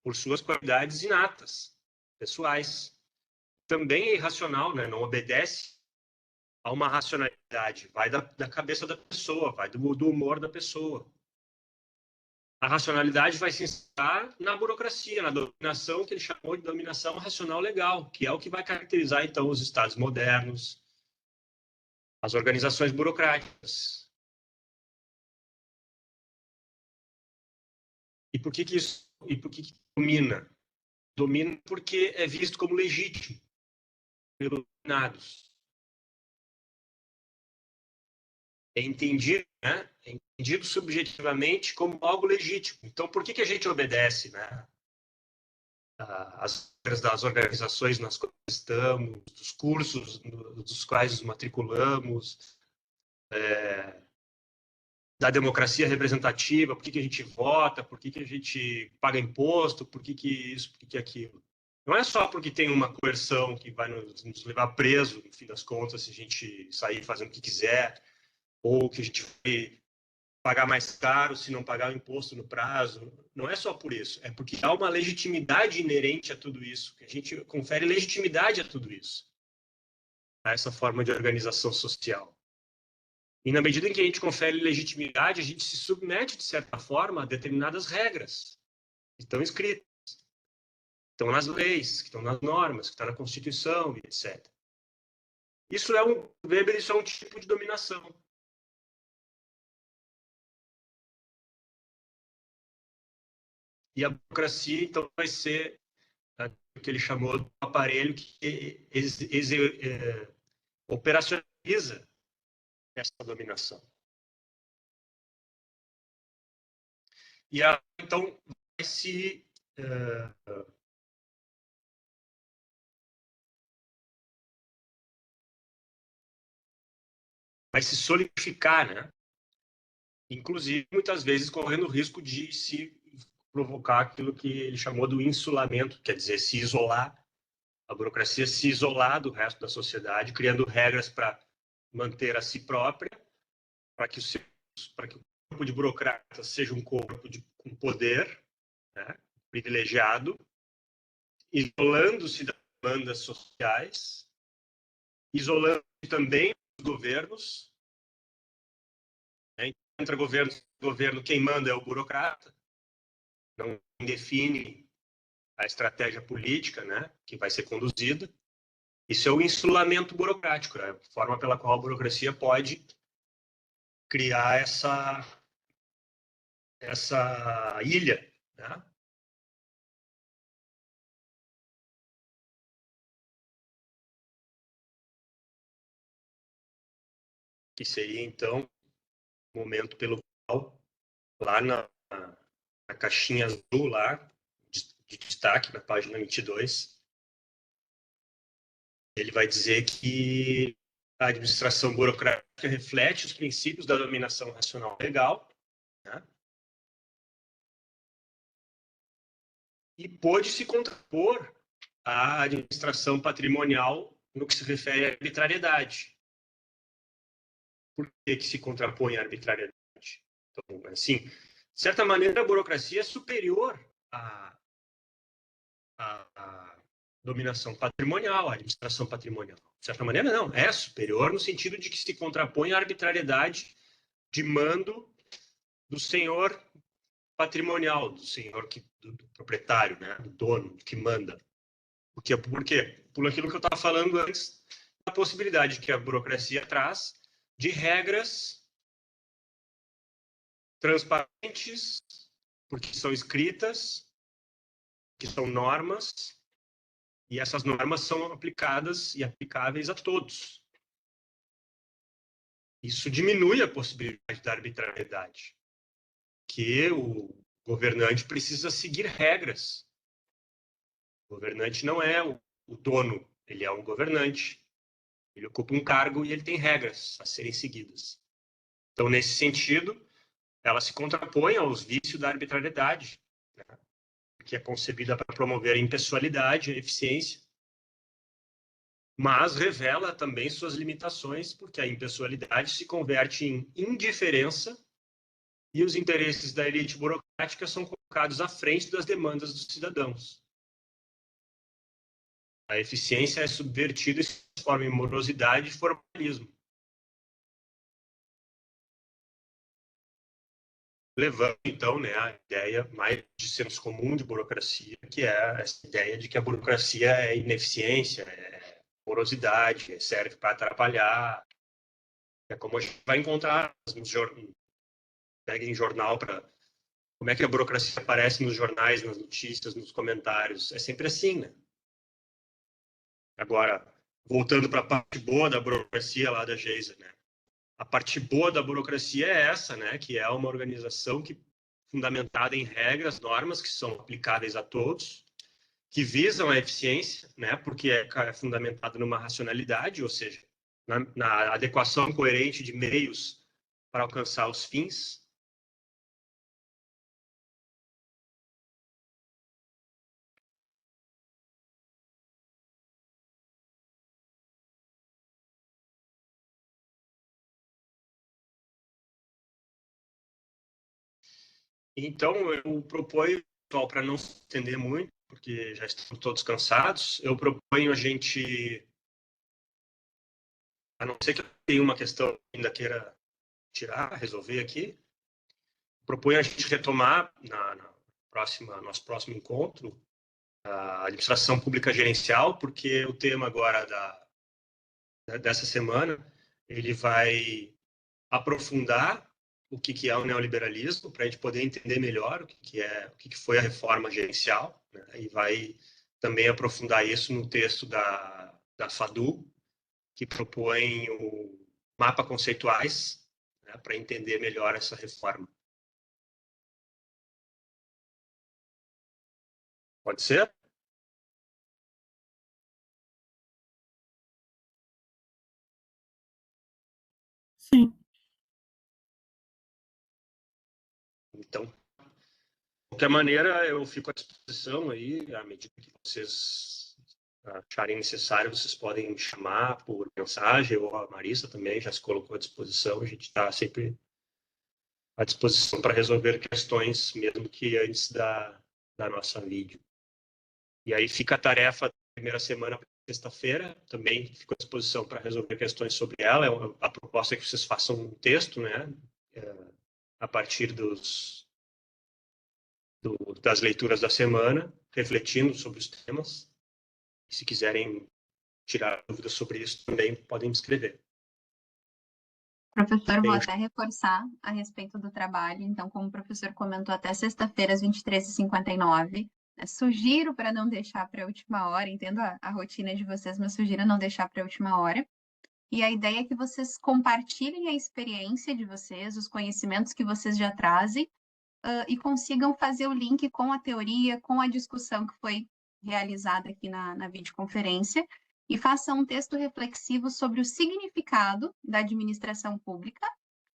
por suas qualidades inatas, pessoais. Também é irracional, né, não obedece a uma racionalidade, vai da cabeça da pessoa, vai do humor da pessoa. A racionalidade vai se instalar na burocracia, na dominação, que ele chamou de dominação racional legal, que é o que vai caracterizar, então, os estados modernos, as organizações burocráticas. E por que domina? Domina porque é visto como legítimo pelos dominados. É entendido, né? É entendido subjetivamente como algo legítimo. Então, por que a gente obedece, né? As regras das organizações nas quais estamos, dos cursos dos quais nos matriculamos, da democracia representativa, por que a gente vota, por que a gente paga imposto, por que isso, por que aquilo. Não é só porque tem uma coerção que vai nos levar preso, no fim das contas, se a gente sair fazendo o que quiser, ou que a gente vai pagar mais caro se não pagar o imposto no prazo. Não é só por isso, é porque há uma legitimidade inerente a tudo isso, que a gente confere legitimidade a tudo isso, a essa forma de organização social. E na medida em que a gente confere legitimidade, a gente se submete, de certa forma, a determinadas regras que estão escritas, que estão nas leis, que estão nas normas, que estão na Constituição, etc. Isso é um tipo de dominação. E a burocracia, então, vai ser o que ele chamou de aparelho que operacionaliza essa dominação. E então vai se solidificar, né? Inclusive, muitas vezes, correndo o risco de se provocar aquilo que ele chamou do insulamento, quer dizer, se isolar, a burocracia se isolar do resto da sociedade, criando regras para manter a si própria, para que o corpo de burocratas seja um corpo com poder, né, privilegiado, isolando-se das demandas sociais, isolando também os governos, né? Entra governo, quem manda é o burocrata, não define a estratégia política, né, que vai ser conduzida. Isso é o insulamento burocrático, né, a forma pela qual a burocracia pode criar essa ilha, né? Que seria, então, o momento pelo qual, lá na caixinha azul, lá, de destaque, na página 22, ele vai dizer que a administração burocrática reflete os princípios da dominação racional legal, né? E pôde se contrapor à administração patrimonial no que se refere à arbitrariedade. Por que se contrapõe à arbitrariedade? Então, assim, de certa maneira, a burocracia é superior à dominação patrimonial, à administração patrimonial. De certa maneira, não. É superior no sentido de que se contrapõe à arbitrariedade de mando do senhor patrimonial, do proprietário, né? Do dono, que manda. Por quê? Por aquilo que eu estava falando antes, a possibilidade que a burocracia traz de regras transparentes, porque são escritas, que são normas, e essas normas são aplicadas e aplicáveis a todos. Isso diminui a possibilidade da arbitrariedade, que o governante precisa seguir regras. O governante não é o dono, ele é um governante. Ele ocupa um cargo e ele tem regras a serem seguidas. Então, nesse sentido, ela se contrapõe aos vícios da arbitrariedade, né? Que é concebida para promover a impessoalidade, a eficiência, mas revela também suas limitações, porque a impessoalidade se converte em indiferença e os interesses da elite burocrática são colocados à frente das demandas dos cidadãos. A eficiência é subvertida e se transforma em morosidade e formalismo, levando, então, né, a ideia mais de senso comum de burocracia, que é essa ideia de que a burocracia é ineficiência, é morosidade, serve para atrapalhar. É como a gente vai encontrar pega em jornal para como é que a burocracia aparece nos jornais, nas notícias, nos comentários. É sempre assim, né? Agora, voltando para a parte boa da burocracia lá da Geisa, né? A parte boa da burocracia é essa, né? Que é uma organização fundamentada em regras, normas que são aplicáveis a todos, que visam a eficiência, né? Porque é fundamentada numa racionalidade, ou seja, na adequação coerente de meios para alcançar os fins. Então, eu proponho, pessoal, para não se estender muito, porque já estamos todos cansados, eu proponho a gente, a não ser que eu tenha uma questão que ainda queira tirar, resolver aqui, proponho a gente retomar nosso próximo encontro a administração pública gerencial, porque o tema agora dessa semana ele vai aprofundar o que é o neoliberalismo, para a gente poder entender melhor o que foi a reforma gerencial, né? E vai também aprofundar isso no texto da FADU, que propõe o mapa conceituais, né, para entender melhor essa reforma. Pode ser? Sim. Então, de qualquer maneira, eu fico à disposição aí, à medida que vocês acharem necessário, vocês podem me chamar por mensagem, ou a Marisa também já se colocou à disposição, a gente está sempre à disposição para resolver questões, mesmo que antes da nossa vídeo. E aí fica a tarefa da primeira semana, sexta-feira, também fico à disposição para resolver questões sobre ela. A proposta é que vocês façam um texto, né, a partir das leituras da semana, refletindo sobre os temas. E se quiserem tirar dúvidas sobre isso, também podem me escrever. Professor, vou até reforçar a respeito do trabalho. Então, como o professor comentou, até sexta-feira, às 23h59. Sugiro para não deixar para a última hora, entendo a rotina de vocês, mas sugiro não deixar para a última hora. E a ideia é que vocês compartilhem a experiência de vocês, os conhecimentos que vocês já trazem, e consigam fazer o link com a teoria, com a discussão que foi realizada aqui na videoconferência, e façam um texto reflexivo sobre o significado da administração pública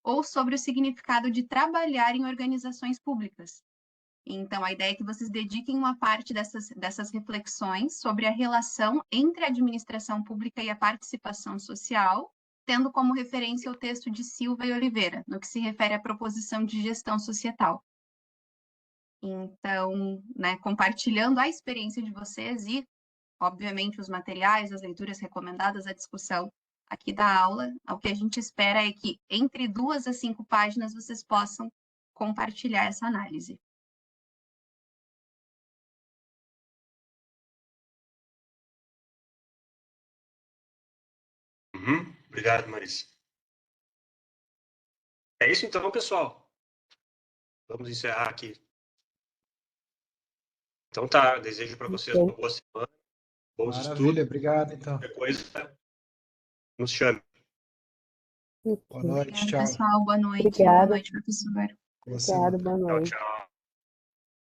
ou sobre o significado de trabalhar em organizações públicas. Então, a ideia é que vocês dediquem uma parte dessas reflexões sobre a relação entre a administração pública e a participação social, tendo como referência o texto de Silva e Oliveira, no que se refere à proposição de gestão societal. Então, né, compartilhando a experiência de vocês e, obviamente, os materiais, as leituras recomendadas, a discussão, aqui da aula. O que a gente espera é que entre 2 a 5 páginas vocês possam compartilhar essa análise. Obrigado, Marisa. É isso então, pessoal. Vamos encerrar aqui. Então tá, desejo para vocês uma boa semana, bons Maravilha, estudos. obrigado então. Qualquer coisa, nos chame. Boa noite, Obrigada, tchau. pessoal. Boa noite. Obrigada. Boa noite, professor. Obrigada, boa Tchau, noite. tchau.